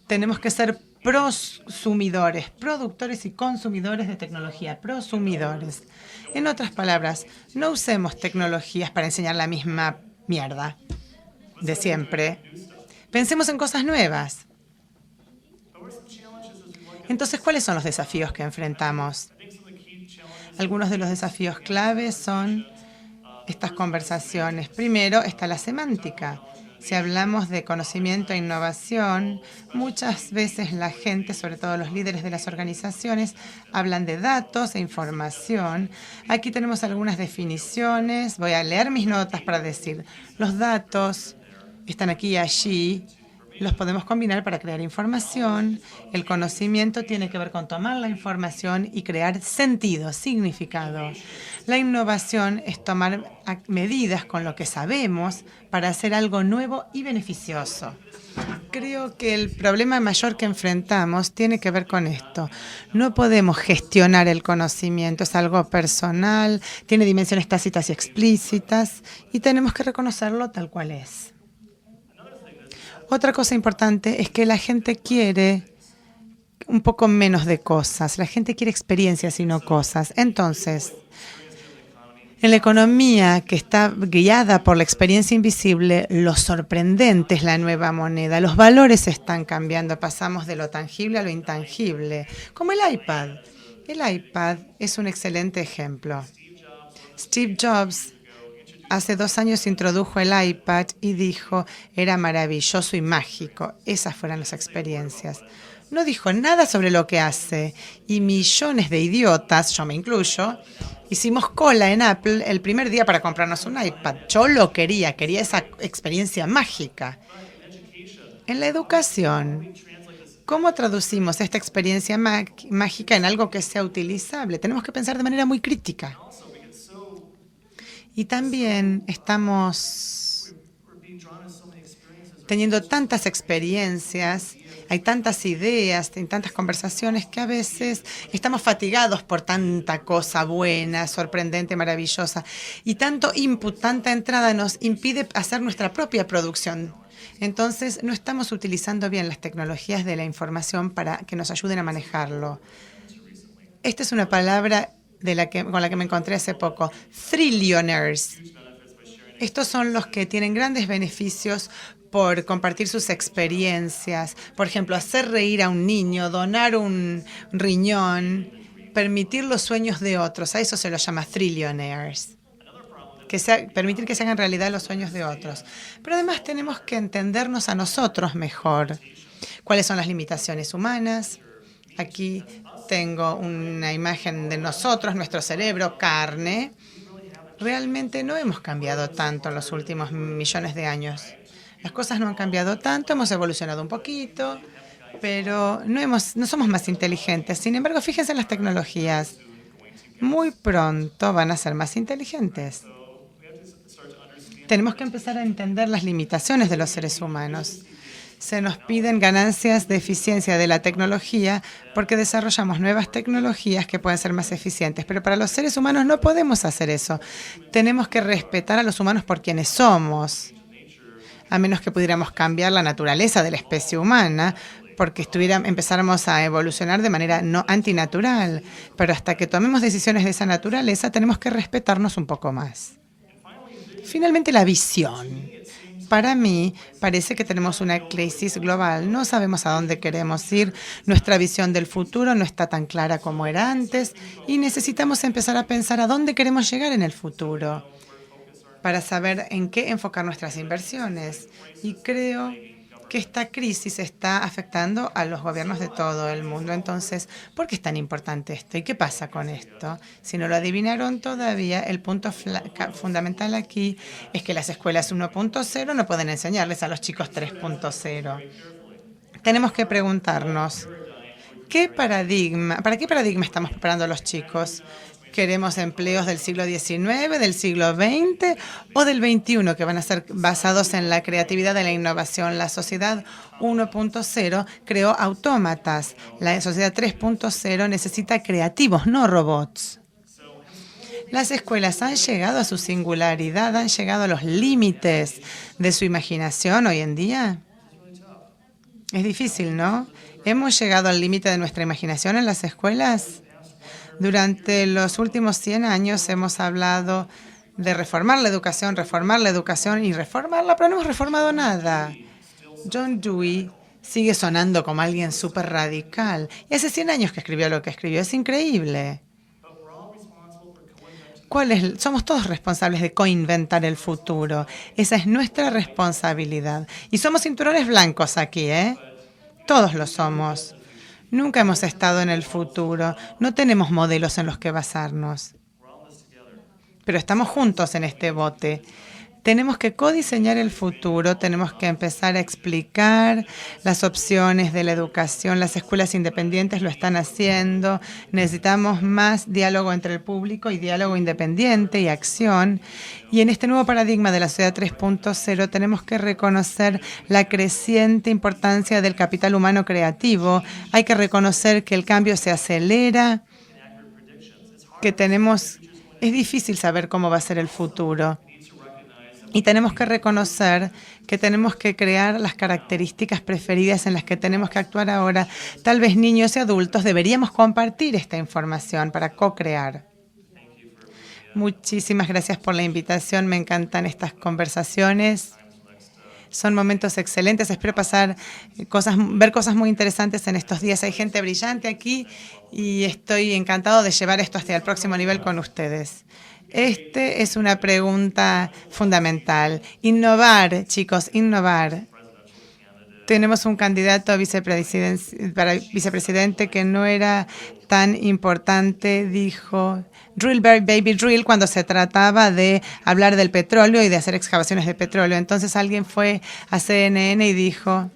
tenemos que ser prosumidores, productores y consumidores de tecnología, prosumidores. En otras palabras, no usemos tecnologías para enseñar la misma mierda de siempre. Pensemos en cosas nuevas. Entonces, ¿cuáles son los desafíos que enfrentamos? Algunos de los desafíos claves son estas conversaciones. Primero está la semántica. Si hablamos de conocimiento e innovación, muchas veces la gente, sobre todo los líderes de las organizaciones, hablan de datos e información. Aquí tenemos algunas definiciones. Voy a leer mis notas para decir, los datos están aquí y allí. Los podemos combinar para crear información. El conocimiento tiene que ver con tomar la información y crear sentido, significado. La innovación es tomar medidas con lo que sabemos para hacer algo nuevo y beneficioso. Creo que el problema mayor que enfrentamos tiene que ver con esto. No podemos gestionar el conocimiento, es algo personal, tiene dimensiones tácitas y explícitas y tenemos que reconocerlo tal cual es. Otra cosa importante es que la gente quiere un poco menos de cosas. La gente quiere experiencias y no cosas. Entonces, en la economía que está guiada por la experiencia invisible, lo sorprendente es la nueva moneda. Los valores están cambiando. Pasamos de lo tangible a lo intangible, como el iPad. El iPad es un excelente ejemplo. Steve Jobs hace 2 años introdujo el iPad y dijo, era maravilloso y mágico. Esas fueron las experiencias. No dijo nada sobre lo que hace. Y millones de idiotas, yo me incluyo, hicimos cola en Apple el primer día para comprarnos un iPad. Yo lo quería esa experiencia mágica. En la educación, ¿cómo traducimos esta experiencia mágica en algo que sea utilizable? Tenemos que pensar de manera muy crítica. Y también estamos teniendo tantas experiencias, hay tantas ideas, hay tantas conversaciones que a veces estamos fatigados por tanta cosa buena, sorprendente, maravillosa. Y tanto input, tanta entrada nos impide hacer nuestra propia producción. Entonces, no estamos utilizando bien las tecnologías de la información para que nos ayuden a manejarlo. Esta es una palabra con la que me encontré hace poco. Trillionaires. Estos son los que tienen grandes beneficios por compartir sus experiencias. Por ejemplo, hacer reír a un niño, donar un riñón, permitir los sueños de otros. A eso se los llama trillionaires. Permitir que se hagan realidad los sueños de otros. Pero además tenemos que entendernos a nosotros mejor. ¿Cuáles son las limitaciones humanas? Aquí tengo una imagen de nosotros, nuestro cerebro, carne. Realmente no hemos cambiado tanto en los últimos millones de años. Las cosas no han cambiado tanto, hemos evolucionado un poquito, pero no somos más inteligentes. Sin embargo, fíjense en las tecnologías. Muy pronto van a ser más inteligentes. Tenemos que empezar a entender las limitaciones de los seres humanos. Se nos piden ganancias de eficiencia de la tecnología porque desarrollamos nuevas tecnologías que pueden ser más eficientes. Pero para los seres humanos no podemos hacer eso. Tenemos que respetar a los humanos por quienes somos. A menos que pudiéramos cambiar la naturaleza de la especie humana, porque empezáramos a evolucionar de manera no antinatural. Pero hasta que tomemos decisiones de esa naturaleza, tenemos que respetarnos un poco más. Finalmente, la visión. Para mí, parece que tenemos una crisis global. No sabemos a dónde queremos ir. Nuestra visión del futuro no está tan clara como era antes y necesitamos empezar a pensar a dónde queremos llegar en el futuro para saber en qué enfocar nuestras inversiones. Y creo que esta crisis está afectando a los gobiernos de todo el mundo. Entonces, ¿por qué es tan importante esto? ¿Y qué pasa con esto? Si no lo adivinaron todavía, el punto fundamental aquí es que las escuelas 1.0 no pueden enseñarles a los chicos 3.0. Tenemos que preguntarnos, ¿para qué paradigma estamos preparando a los chicos? ¿Queremos empleos del siglo XIX, del siglo XX o del XXI que van a ser basados en la creatividad y la innovación? La sociedad 1.0 creó autómatas. La sociedad 3.0 necesita creativos, no robots. Las escuelas han llegado a su singularidad, han llegado a los límites de su imaginación hoy en día. Es difícil, ¿no? ¿Hemos llegado al límite de nuestra imaginación en las escuelas? Durante los últimos 100 años hemos hablado de reformar la educación y reformarla, pero no hemos reformado nada. John Dewey sigue sonando como alguien súper radical. Y hace 100 años que escribió lo que escribió. Es increíble. Somos todos responsables de coinventar el futuro. Esa es nuestra responsabilidad. Y somos cinturones blancos aquí, ¿eh? Todos lo somos. Nunca hemos estado en el futuro. No tenemos modelos en los que basarnos. Pero estamos juntos en este bote. Tenemos que codiseñar el futuro, tenemos que empezar a explicar las opciones de la educación. Las escuelas independientes lo están haciendo. Necesitamos más diálogo entre el público y diálogo independiente y acción. Y en este nuevo paradigma de la sociedad 3.0 tenemos que reconocer la creciente importancia del capital humano creativo. Hay que reconocer que el cambio se acelera, es difícil saber cómo va a ser el futuro. Y tenemos que reconocer que tenemos que crear las características preferidas en las que tenemos que actuar ahora. Tal vez niños y adultos deberíamos compartir esta información para co-crear. Muchísimas gracias por la invitación. Me encantan estas conversaciones. Son momentos excelentes. Espero ver cosas muy interesantes en estos días. Hay gente brillante aquí y estoy encantado de llevar esto hasta el próximo nivel con ustedes. Esta es una pregunta fundamental. Innovar, chicos, innovar. Tenemos un candidato a vicepresidente que no era tan importante, dijo drill, baby, drill, cuando se trataba de hablar del petróleo y de hacer excavaciones de petróleo. Entonces alguien fue a CNN y dijo,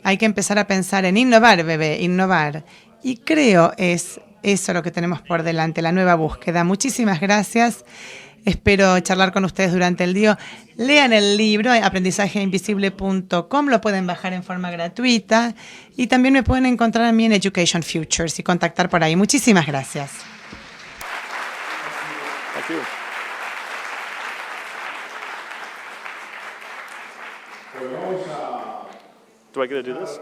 hay que empezar a pensar en innovar, bebé, innovar. Y creo es eso lo que tenemos por delante, la nueva búsqueda. Muchísimas gracias. Espero charlar con ustedes durante el día. Lean el libro, aprendizajeinvisible.com, lo pueden bajar en forma gratuita y también me pueden encontrar a mí en Education Futures y contactar por ahí. Muchísimas gracias. Do I get to do this?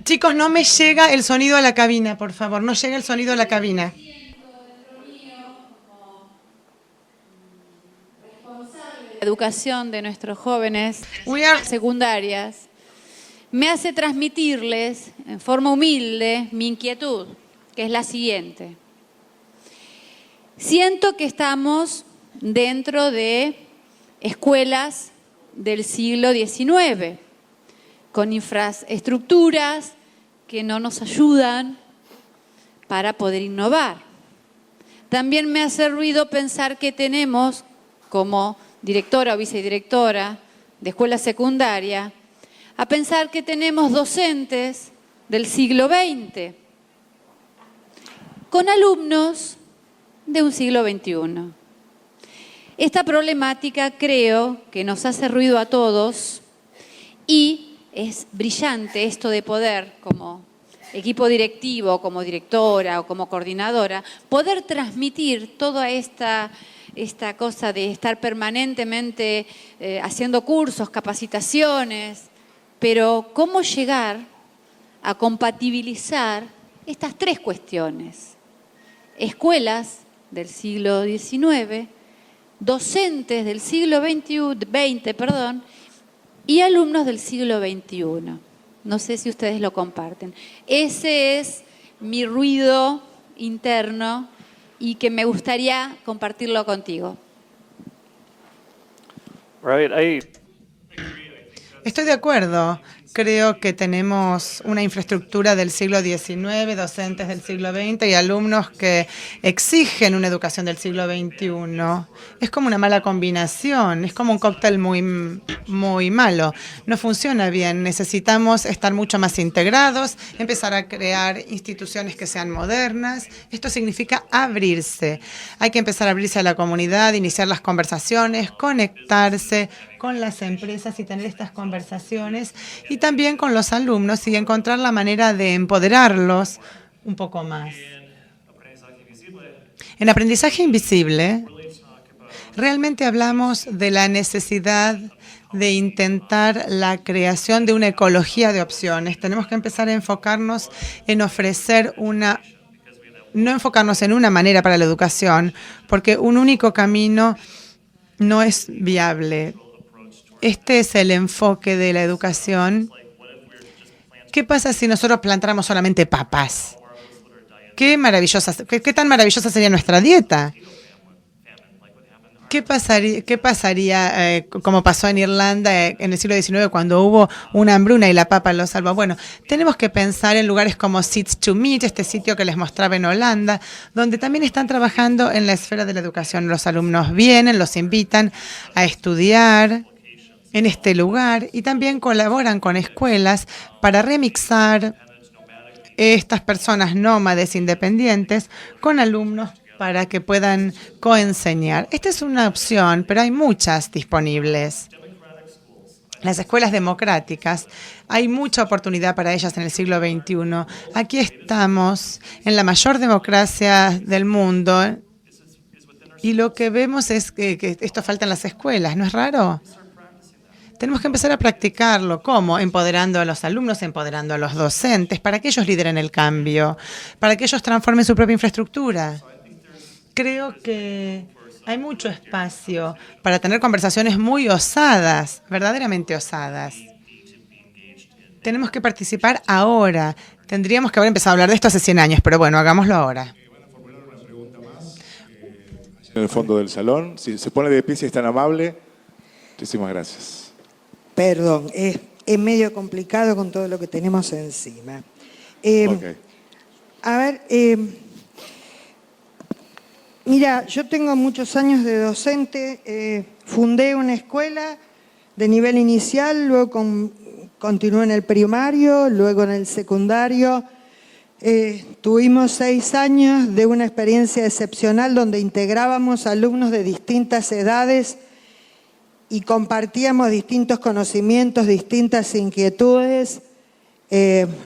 Chicos, no me llega el sonido a la cabina, por favor. No llega el sonido a la cabina. Educación de nuestros jóvenes We secundarias me hace transmitirles en forma humilde mi inquietud, que es la siguiente. Siento que estamos dentro de escuelas del siglo XIX, con infraestructuras que no nos ayudan para poder innovar. También me hace ruido pensar que tenemos, como directora o vicedirectora de escuela secundaria, a pensar que tenemos docentes del siglo XX con alumnos de un siglo XXI. Esta problemática creo que nos hace ruido a todos y es brillante esto de poder, como equipo directivo, como directora o como coordinadora, poder transmitir toda esta cosa de estar permanentemente haciendo cursos, capacitaciones, pero cómo llegar a compatibilizar estas tres cuestiones. Escuelas del siglo XIX, docentes del siglo XX, y alumnos del siglo XXI. No sé si ustedes lo comparten. Ese es mi ruido interno y que me gustaría compartirlo contigo. Right. Estoy de acuerdo. Creo que tenemos una infraestructura del siglo XIX, docentes del siglo XX y alumnos que exigen una educación del siglo XXI. Es como una mala combinación, es como un cóctel muy malo. No funciona bien. Necesitamos estar mucho más integrados, empezar a crear instituciones que sean modernas. Esto significa abrirse. Hay que empezar a abrirse a la comunidad, iniciar las conversaciones, conectarse con las empresas y tener estas conversaciones, y también con los alumnos y encontrar la manera de empoderarlos un poco más. En aprendizaje invisible, realmente hablamos de la necesidad de intentar la creación de una ecología de opciones. Tenemos que empezar a enfocarnos en ofrecer no enfocarnos en una manera para la educación, porque un único camino no es viable. Este es el enfoque de la educación. ¿Qué pasa si nosotros plantáramos solamente papas? ¿Qué tan maravillosa sería nuestra dieta? ¿Qué pasaría como pasó en Irlanda en el siglo XIX cuando hubo una hambruna y la papa lo salvó? Bueno, tenemos que pensar en lugares como Seeds to Meet, este sitio que les mostraba en Holanda, donde también están trabajando en la esfera de la educación. Los alumnos vienen, los invitan a estudiar en este lugar y también colaboran con escuelas para remixar estas personas nómades independientes con alumnos para que puedan coenseñar. Esta es una opción, pero hay muchas disponibles. Las escuelas democráticas, hay mucha oportunidad para ellas en el siglo XXI. Aquí estamos en la mayor democracia del mundo y lo que vemos es que esto falta en las escuelas. ¿No es raro? Tenemos que empezar a practicarlo. ¿Cómo? Empoderando a los alumnos, empoderando a los docentes, para que ellos lideren el cambio, para que ellos transformen su propia infraestructura. Creo que hay mucho espacio para tener conversaciones muy osadas, verdaderamente osadas. Tenemos que participar ahora. Tendríamos que haber empezado a hablar de esto hace 100 años, pero bueno, hagámoslo ahora. En el fondo del salón, si se pone de pie, si es tan amable, muchísimas gracias. Perdón, es medio complicado con todo lo que tenemos encima. Okay. A ver, mira, yo tengo muchos años de docente, fundé una escuela de nivel inicial, luego continué en el primario, luego en el secundario. Tuvimos 6 años de una experiencia excepcional donde integrábamos alumnos de distintas edades y compartíamos distintos conocimientos, distintas inquietudes.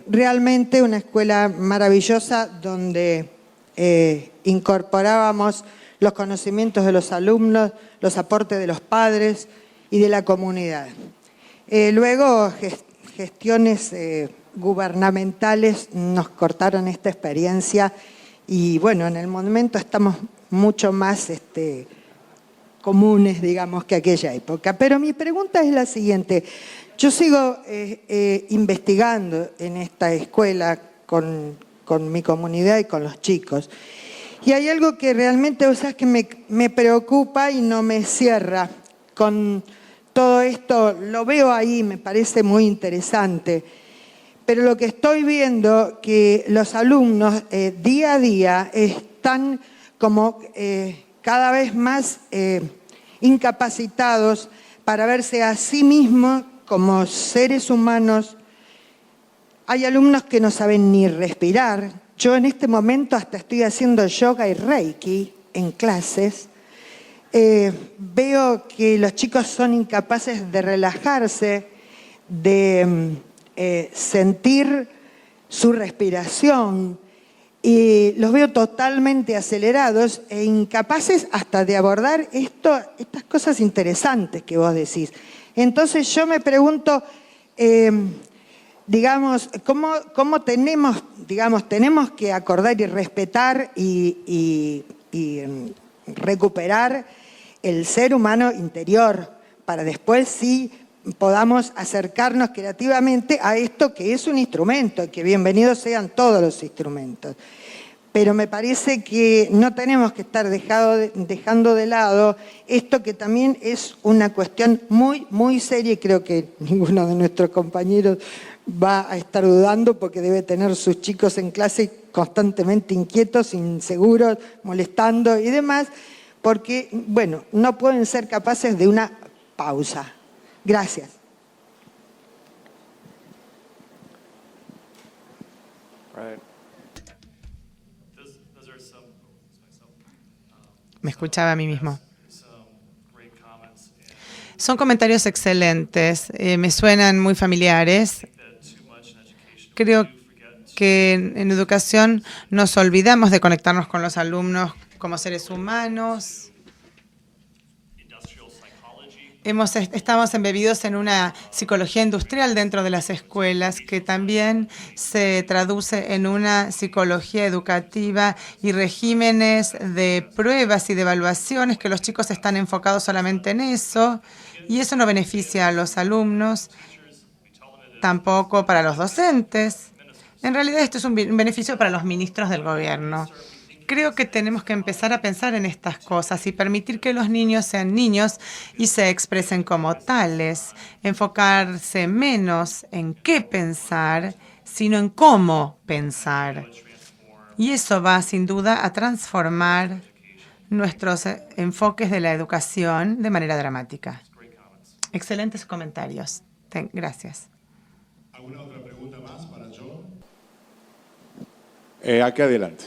Realmente una escuela maravillosa donde incorporábamos los conocimientos de los alumnos, los aportes de los padres y de la comunidad. Luego gestiones gubernamentales nos cortaron esta experiencia y bueno, en el momento estamos mucho más comunes, digamos, que aquella época. Pero mi pregunta es la siguiente. Yo sigo investigando en esta escuela con mi comunidad y con los chicos. Y hay algo que realmente, o sea, que me preocupa y no me cierra con todo esto. Lo veo ahí, me parece muy interesante. Pero lo que estoy viendo que los alumnos día a día están como cada vez más incapacitados para verse a sí mismos como seres humanos. Hay alumnos que no saben ni respirar. Yo en este momento hasta estoy haciendo yoga y reiki en clases. Veo que los chicos son incapaces de relajarse, de sentir su respiración, y los veo totalmente acelerados e incapaces hasta de abordar estas cosas interesantes que vos decís. Entonces yo me pregunto, digamos, ¿cómo tenemos que acordar y respetar y recuperar el ser humano interior para después sí podamos acercarnos creativamente a esto que es un instrumento, que bienvenidos sean todos los instrumentos. Pero me parece que no tenemos que estar dejando de lado esto que también es una cuestión muy, muy seria, y creo que ninguno de nuestros compañeros va a estar dudando porque debe tener sus chicos en clase constantemente inquietos, inseguros, molestando y demás, porque, bueno, no pueden ser capaces de una pausa. Gracias. Me escuchaba a mí mismo. Son comentarios excelentes, me suenan muy familiares. Creo que en educación nos olvidamos de conectarnos con los alumnos como seres humanos. Estamos embebidos en una psicología industrial dentro de las escuelas que también se traduce en una psicología educativa y regímenes de pruebas y de evaluaciones que los chicos están enfocados solamente en eso, y eso no beneficia a los alumnos, tampoco para los docentes. En realidad esto es un beneficio para los ministros del gobierno. Creo que tenemos que empezar a pensar en estas cosas y permitir que los niños sean niños y se expresen como tales. Enfocarse menos en qué pensar, sino en cómo pensar. Y eso va, sin duda, a transformar nuestros enfoques de la educación de manera dramática. Excelentes comentarios. Gracias. ¿Alguna otra pregunta más para John? Aquí adelante.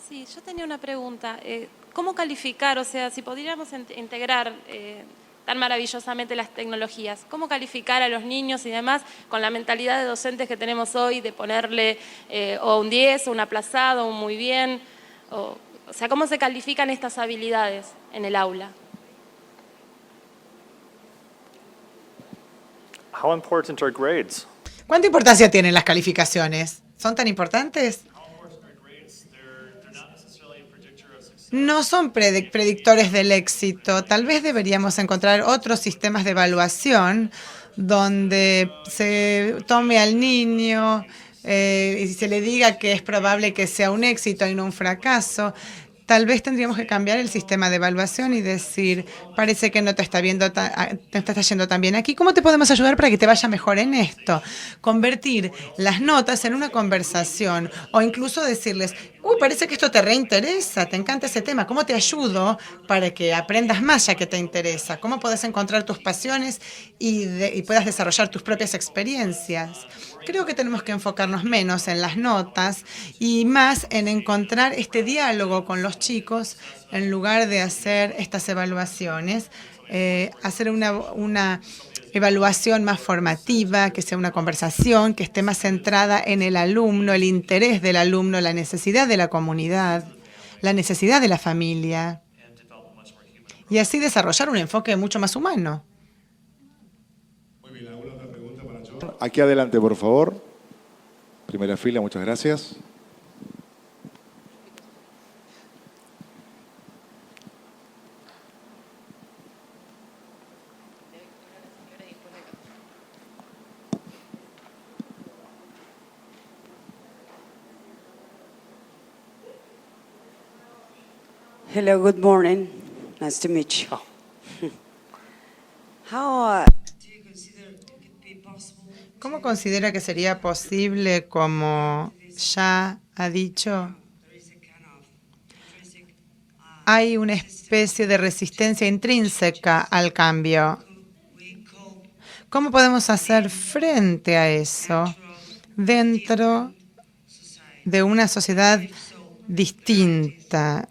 Sí, yo tenía una pregunta. ¿Cómo calificar, o sea, si pudiéramos integrar tan maravillosamente las tecnologías, cómo calificar a los niños y demás con la mentalidad de docentes que tenemos hoy de ponerle o un 10, o un aplazado, un muy bien? O sea, ¿cómo se califican estas habilidades en el aula? How important are grades? ¿Cuánta importancia tienen las calificaciones? ¿Son tan importantes? No son predictores del éxito. Tal vez deberíamos encontrar otros sistemas de evaluación donde se tome al niño y se le diga que es probable que sea un éxito y no un fracaso. Tal vez tendríamos que cambiar el sistema de evaluación y decir, parece que no te está yendo tan bien aquí. ¿Cómo te podemos ayudar para que te vaya mejor en esto? Convertir las notas en una conversación o incluso decirles, parece que esto te reinteresa, te encanta ese tema. ¿Cómo te ayudo para que aprendas más ya que te interesa? ¿Cómo puedes encontrar tus pasiones y puedas desarrollar tus propias experiencias? Creo que tenemos que enfocarnos menos en las notas y más en encontrar este diálogo con los chicos en lugar de hacer estas evaluaciones, hacer una evaluación más formativa, que sea una conversación, que esté más centrada en el alumno, el interés del alumno, la necesidad de la comunidad. la necesidad de la familia y así desarrollar un enfoque mucho más humano. Aquí adelante, por favor. Primera fila, muchas gracias. Hello, good morning. Nice to meet you. How do you consider it could be possible? ¿Cómo considera que sería posible, como ya ha dicho, hay una especie de resistencia intrínseca al cambio? ¿Cómo podemos hacer frente a eso dentro de una sociedad distinta?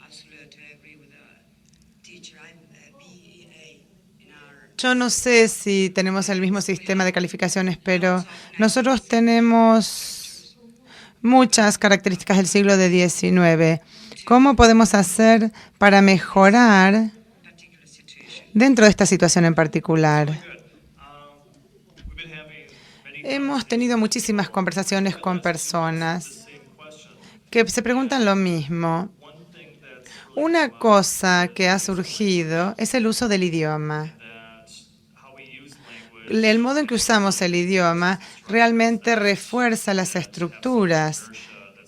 Yo no sé si tenemos el mismo sistema de calificaciones, pero nosotros tenemos muchas características del siglo XIX. ¿Cómo podemos hacer para mejorar dentro de esta situación en particular? Hemos tenido muchísimas conversaciones con personas que se preguntan lo mismo. Una cosa que ha surgido es el uso del idioma. El modo en que usamos el idioma realmente refuerza las estructuras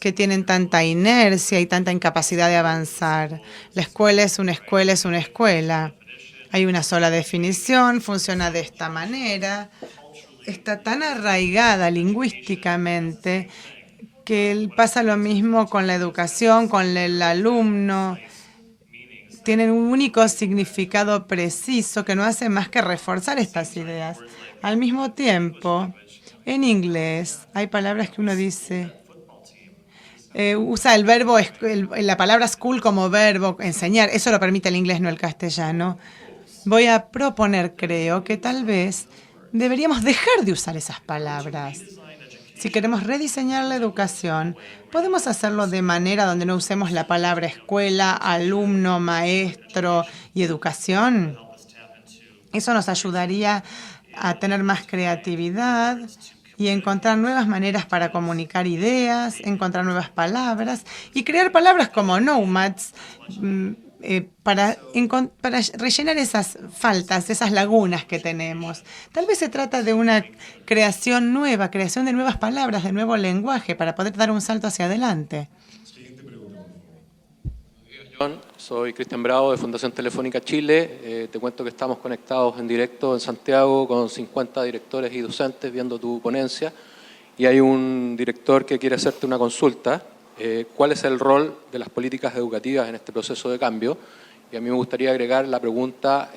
que tienen tanta inercia y tanta incapacidad de avanzar. La escuela es una escuela, es una escuela. Hay una sola definición, funciona de esta manera. Está tan arraigada lingüísticamente que pasa lo mismo con la educación, con el alumno. Tienen un único significado preciso que no hace más que reforzar estas ideas. Al mismo tiempo, en inglés hay palabras que uno dice, usa el verbo, la palabra school como verbo, enseñar. Eso lo permite el inglés, no el castellano. Voy a proponer, creo, que tal vez deberíamos dejar de usar esas palabras. Si queremos rediseñar la educación, podemos hacerlo de manera donde no usemos la palabra escuela, alumno, maestro y educación. Eso nos ayudaría a tener más creatividad y encontrar nuevas maneras para comunicar ideas, encontrar nuevas palabras y crear palabras como nomads para rellenar esas faltas, esas lagunas que tenemos. Tal vez se trata de una creación nueva, creación de nuevas palabras, de nuevo lenguaje, para poder dar un salto hacia adelante. Soy Cristian Bravo de Fundación Telefónica Chile. Te cuento que estamos conectados en directo en Santiago con 50 directores y docentes viendo tu ponencia. Y hay un director que quiere hacerte una consulta. ¿Cuál es el rol de las políticas educativas en este proceso de cambio? Y a mí me gustaría agregar la pregunta,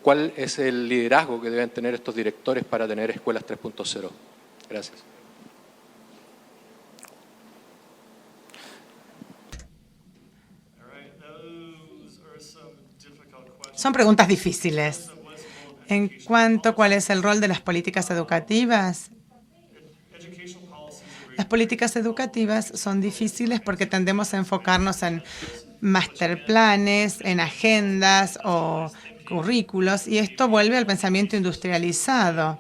¿cuál es el liderazgo que deben tener estos directores para tener escuelas 3.0? Gracias. Son preguntas difíciles. En cuanto a cuál es el rol de las políticas educativas, las políticas educativas son difíciles porque tendemos a enfocarnos en masterplanes, en agendas o currículos, y esto vuelve al pensamiento industrializado.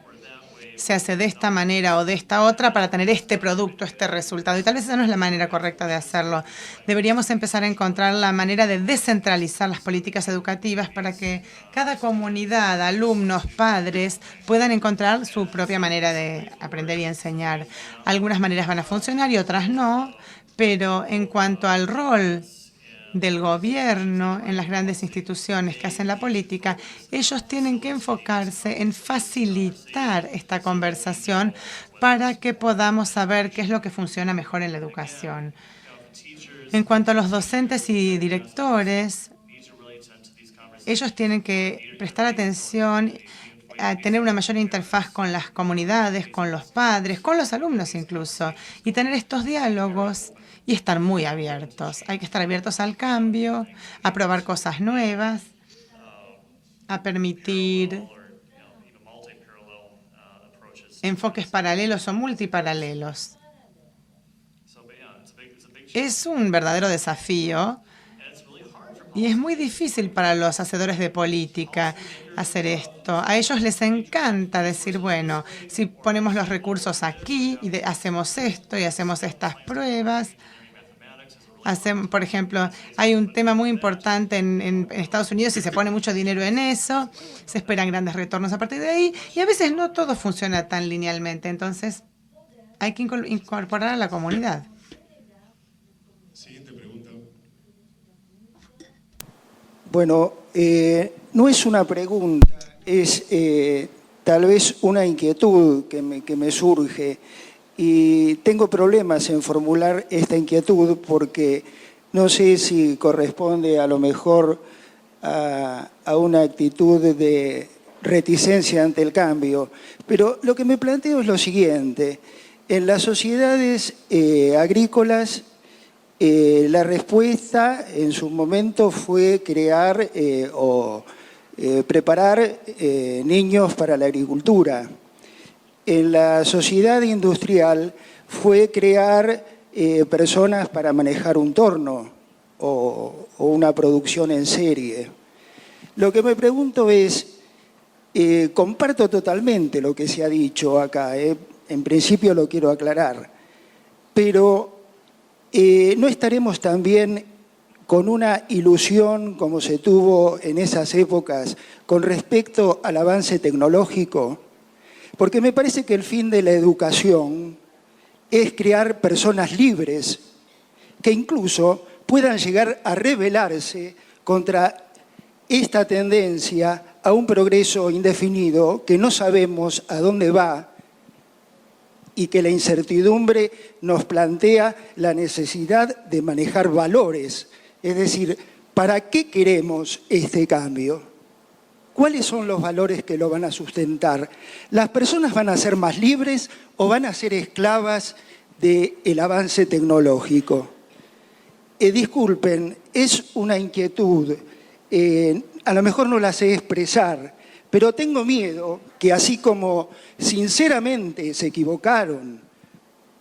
Se hace de esta manera o de esta otra para tener este producto, este resultado. Y tal vez esa no es la manera correcta de hacerlo. Deberíamos empezar a encontrar la manera de descentralizar las políticas educativas para que cada comunidad, alumnos, padres, puedan encontrar su propia manera de aprender y enseñar. Algunas maneras van a funcionar y otras no, pero en cuanto al rol del gobierno en las grandes instituciones que hacen la política, ellos tienen que enfocarse en facilitar esta conversación para que podamos saber qué es lo que funciona mejor en la educación. En cuanto a los docentes y directores, ellos tienen que prestar atención a tener una mayor interfaz con las comunidades, con los padres, con los alumnos incluso, y tener estos diálogos y estar muy abiertos. Hay que estar abiertos al cambio, a probar cosas nuevas, a permitir enfoques paralelos o multiparalelos. es un verdadero desafío y es muy difícil para los hacedores de política hacer esto. A ellos les encanta decir, bueno, si ponemos los recursos aquí y hacemos esto y hacemos estas pruebas. Por ejemplo, hay un tema muy importante en Estados Unidos y se pone mucho dinero en eso, se esperan grandes retornos a partir de ahí y a veces no todo funciona tan linealmente. Entonces, hay que incorporar a la comunidad. Siguiente pregunta. Bueno, no es una pregunta, es tal vez una inquietud que me surge. Y tengo problemas en formular esta inquietud porque no sé si corresponde a lo mejor a una actitud de reticencia ante el cambio. Pero lo que me planteo es lo siguiente. En las sociedades agrícolas, la respuesta en su momento fue crear o preparar niños para la agricultura. En la sociedad industrial fue crear personas para manejar un torno o una producción en serie. Lo que me pregunto es, comparto totalmente lo que se ha dicho acá, en principio lo quiero aclarar, pero ¿no estaremos también con una ilusión como se tuvo en esas épocas con respecto al avance tecnológico? Porque me parece que el fin de la educación es crear personas libres que incluso puedan llegar a rebelarse contra esta tendencia a un progreso indefinido que no sabemos a dónde va y que la incertidumbre nos plantea la necesidad de manejar valores. Es decir, ¿para qué queremos este cambio? ¿Cuáles son los valores que lo van a sustentar? ¿Las personas van a ser más libres o van a ser esclavas del avance tecnológico? Disculpen, es una inquietud, a lo mejor no la sé expresar, pero tengo miedo que así como sinceramente se equivocaron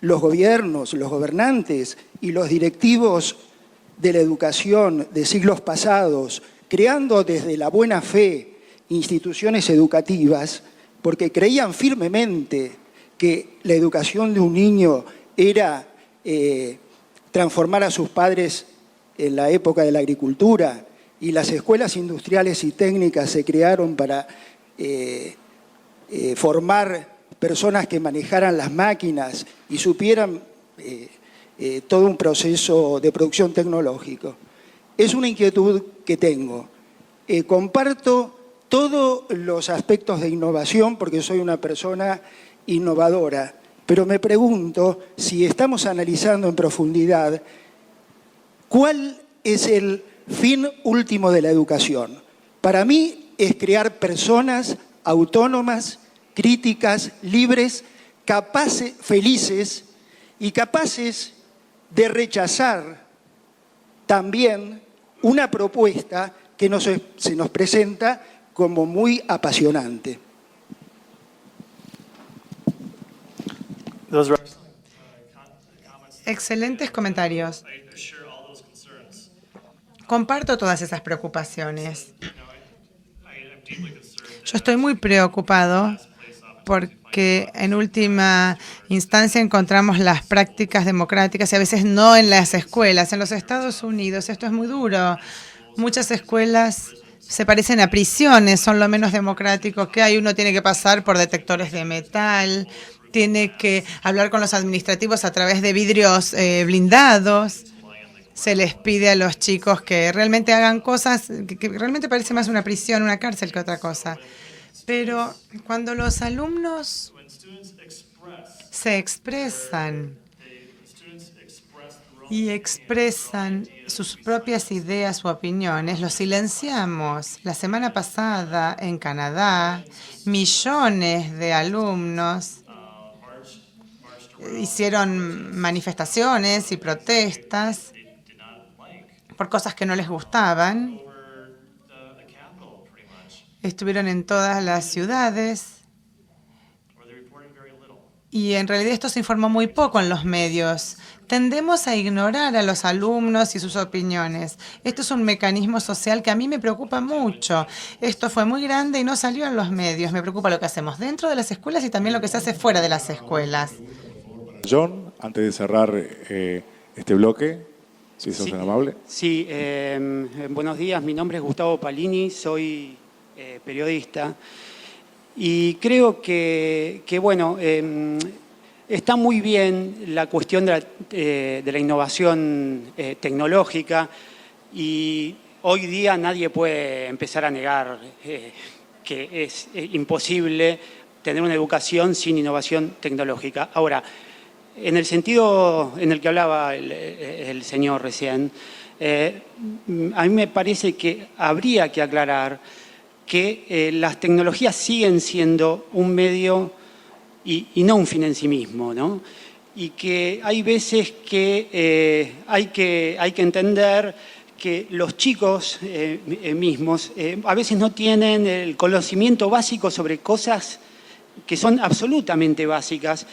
los gobiernos, los gobernantes y los directivos de la educación de siglos pasados, creando desde la buena fe instituciones educativas, porque creían firmemente que la educación de un niño era transformar a sus padres en la época de la agricultura, y las escuelas industriales y técnicas se crearon para formar personas que manejaran las máquinas y supieran todo un proceso de producción tecnológico. Es una inquietud que tengo. Comparto todos los aspectos de innovación porque soy una persona innovadora, pero me pregunto si estamos analizando en profundidad cuál es el fin último de la educación. Para mí es crear personas autónomas, críticas, libres, capaces, felices y capaces de rechazar también una propuesta que se nos presenta como muy apasionante. Excelentes comentarios. Comparto todas esas preocupaciones. Yo estoy muy preocupado porque en última instancia encontramos las prácticas democráticas y a veces no en las escuelas. En los Estados Unidos esto es muy duro. Muchas escuelas se parecen a prisiones, son lo menos democráticos que hay. Uno tiene que pasar por detectores de metal, tiene que hablar con los administrativos a través de vidrios blindados. Se les pide a los chicos que realmente hagan cosas que realmente parece más una prisión, una cárcel que otra cosa. Pero cuando los alumnos se expresan y expresan sus propias ideas u opiniones, los silenciamos. La semana pasada en Canadá, millones de alumnos hicieron manifestaciones y protestas por cosas que no les gustaban. Estuvieron en todas las ciudades Y en realidad esto se informó muy poco en los medios. Tendemos a ignorar a los alumnos y sus opiniones. Esto es un mecanismo social que a mí me preocupa mucho. Esto fue muy grande y no salió en los medios. Me preocupa lo que hacemos dentro de las escuelas y también lo que se hace fuera de las escuelas. John, antes de cerrar este bloque, si sos tan amable. Sí, buenos días. Mi nombre es Gustavo Palini, soy periodista. Y creo que bueno, está muy bien la cuestión de la innovación tecnológica y hoy día nadie puede empezar a negar que es imposible tener una educación sin innovación tecnológica. Ahora, en el sentido en el que hablaba el señor recién, a mí me parece que habría que aclarar que las tecnologías siguen siendo un medio y no un fin en sí mismo, ¿no? Y que hay veces que hay que entender que los chicos mismos a veces no tienen el conocimiento básico sobre cosas que son absolutamente básicas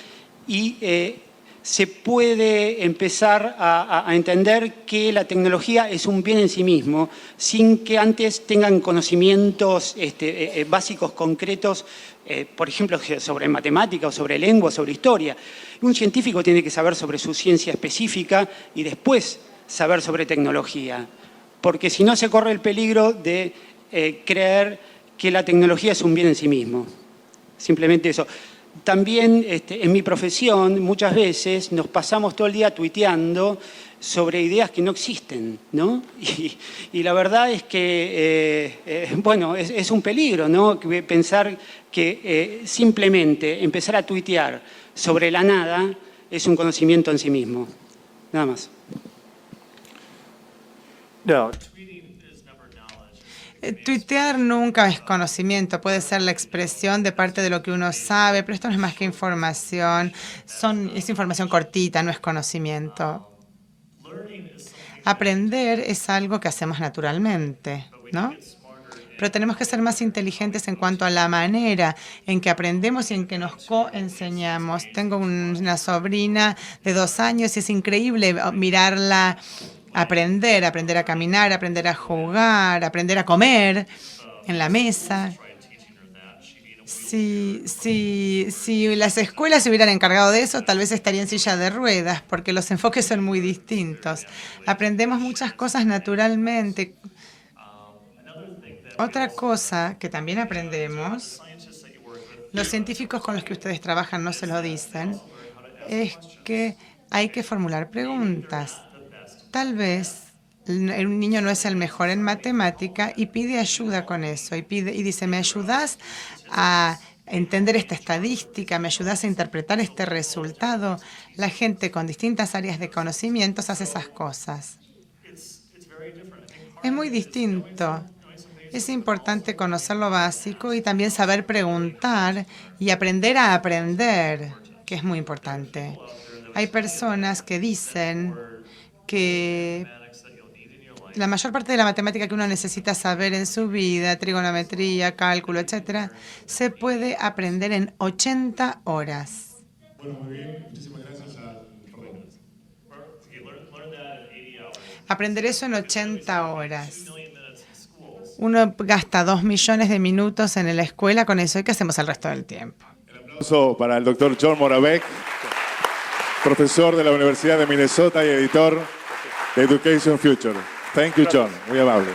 y se puede empezar a entender que la tecnología es un bien en sí mismo, sin que antes tengan conocimientos básicos concretos, por ejemplo, sobre matemática o sobre lengua, sobre historia. Un científico tiene que saber sobre su ciencia específica y después saber sobre tecnología, porque si no se corre el peligro de creer que la tecnología es un bien en sí mismo. Simplemente eso. También en mi profesión muchas veces nos pasamos todo el día tuiteando sobre ideas que no existen, ¿no? Y la verdad es que, bueno, es un peligro, ¿no? Pensar que simplemente empezar a tuitear sobre la nada es un conocimiento en sí mismo. Nada más. No. Tuitear nunca es conocimiento, puede ser la expresión de parte de lo que uno sabe, pero esto no es más que información, es información cortita, no es conocimiento. Aprender es algo que hacemos naturalmente, ¿no? Pero tenemos que ser más inteligentes en cuanto a la manera en que aprendemos y en que nos coenseñamos. Tengo una sobrina de 2 años y es increíble mirarla aprender a caminar, aprender a jugar, aprender a comer en la mesa. Si las escuelas se hubieran encargado de eso, tal vez estaría en silla de ruedas, porque los enfoques son muy distintos. Aprendemos muchas cosas naturalmente. Otra cosa que también aprendemos, los científicos con los que ustedes trabajan no se lo dicen, es que hay que formular preguntas. Tal vez un niño no es el mejor en matemática y pide ayuda con eso y dice, ¿me ayudas a entender esta estadística? ¿Me ayudas a interpretar este resultado? La gente con distintas áreas de conocimientos hace esas cosas. Es muy distinto. Es importante conocer lo básico y también saber preguntar y aprender a aprender, que es muy importante. Hay personas que dicen que la mayor parte de la matemática que uno necesita saber en su vida, trigonometría, cálculo, etcétera, se puede aprender en 80 horas. Bueno, muy bien. Muchísimas gracias a Reynolds. Aprender eso en 80 horas. Uno gasta 2 millones de minutos en la escuela con eso. ¿Y qué hacemos el resto del tiempo? El aplauso para el doctor John Moravec, profesor de la Universidad de Minnesota y editor de Education Future. Thank you, John. Muy amable.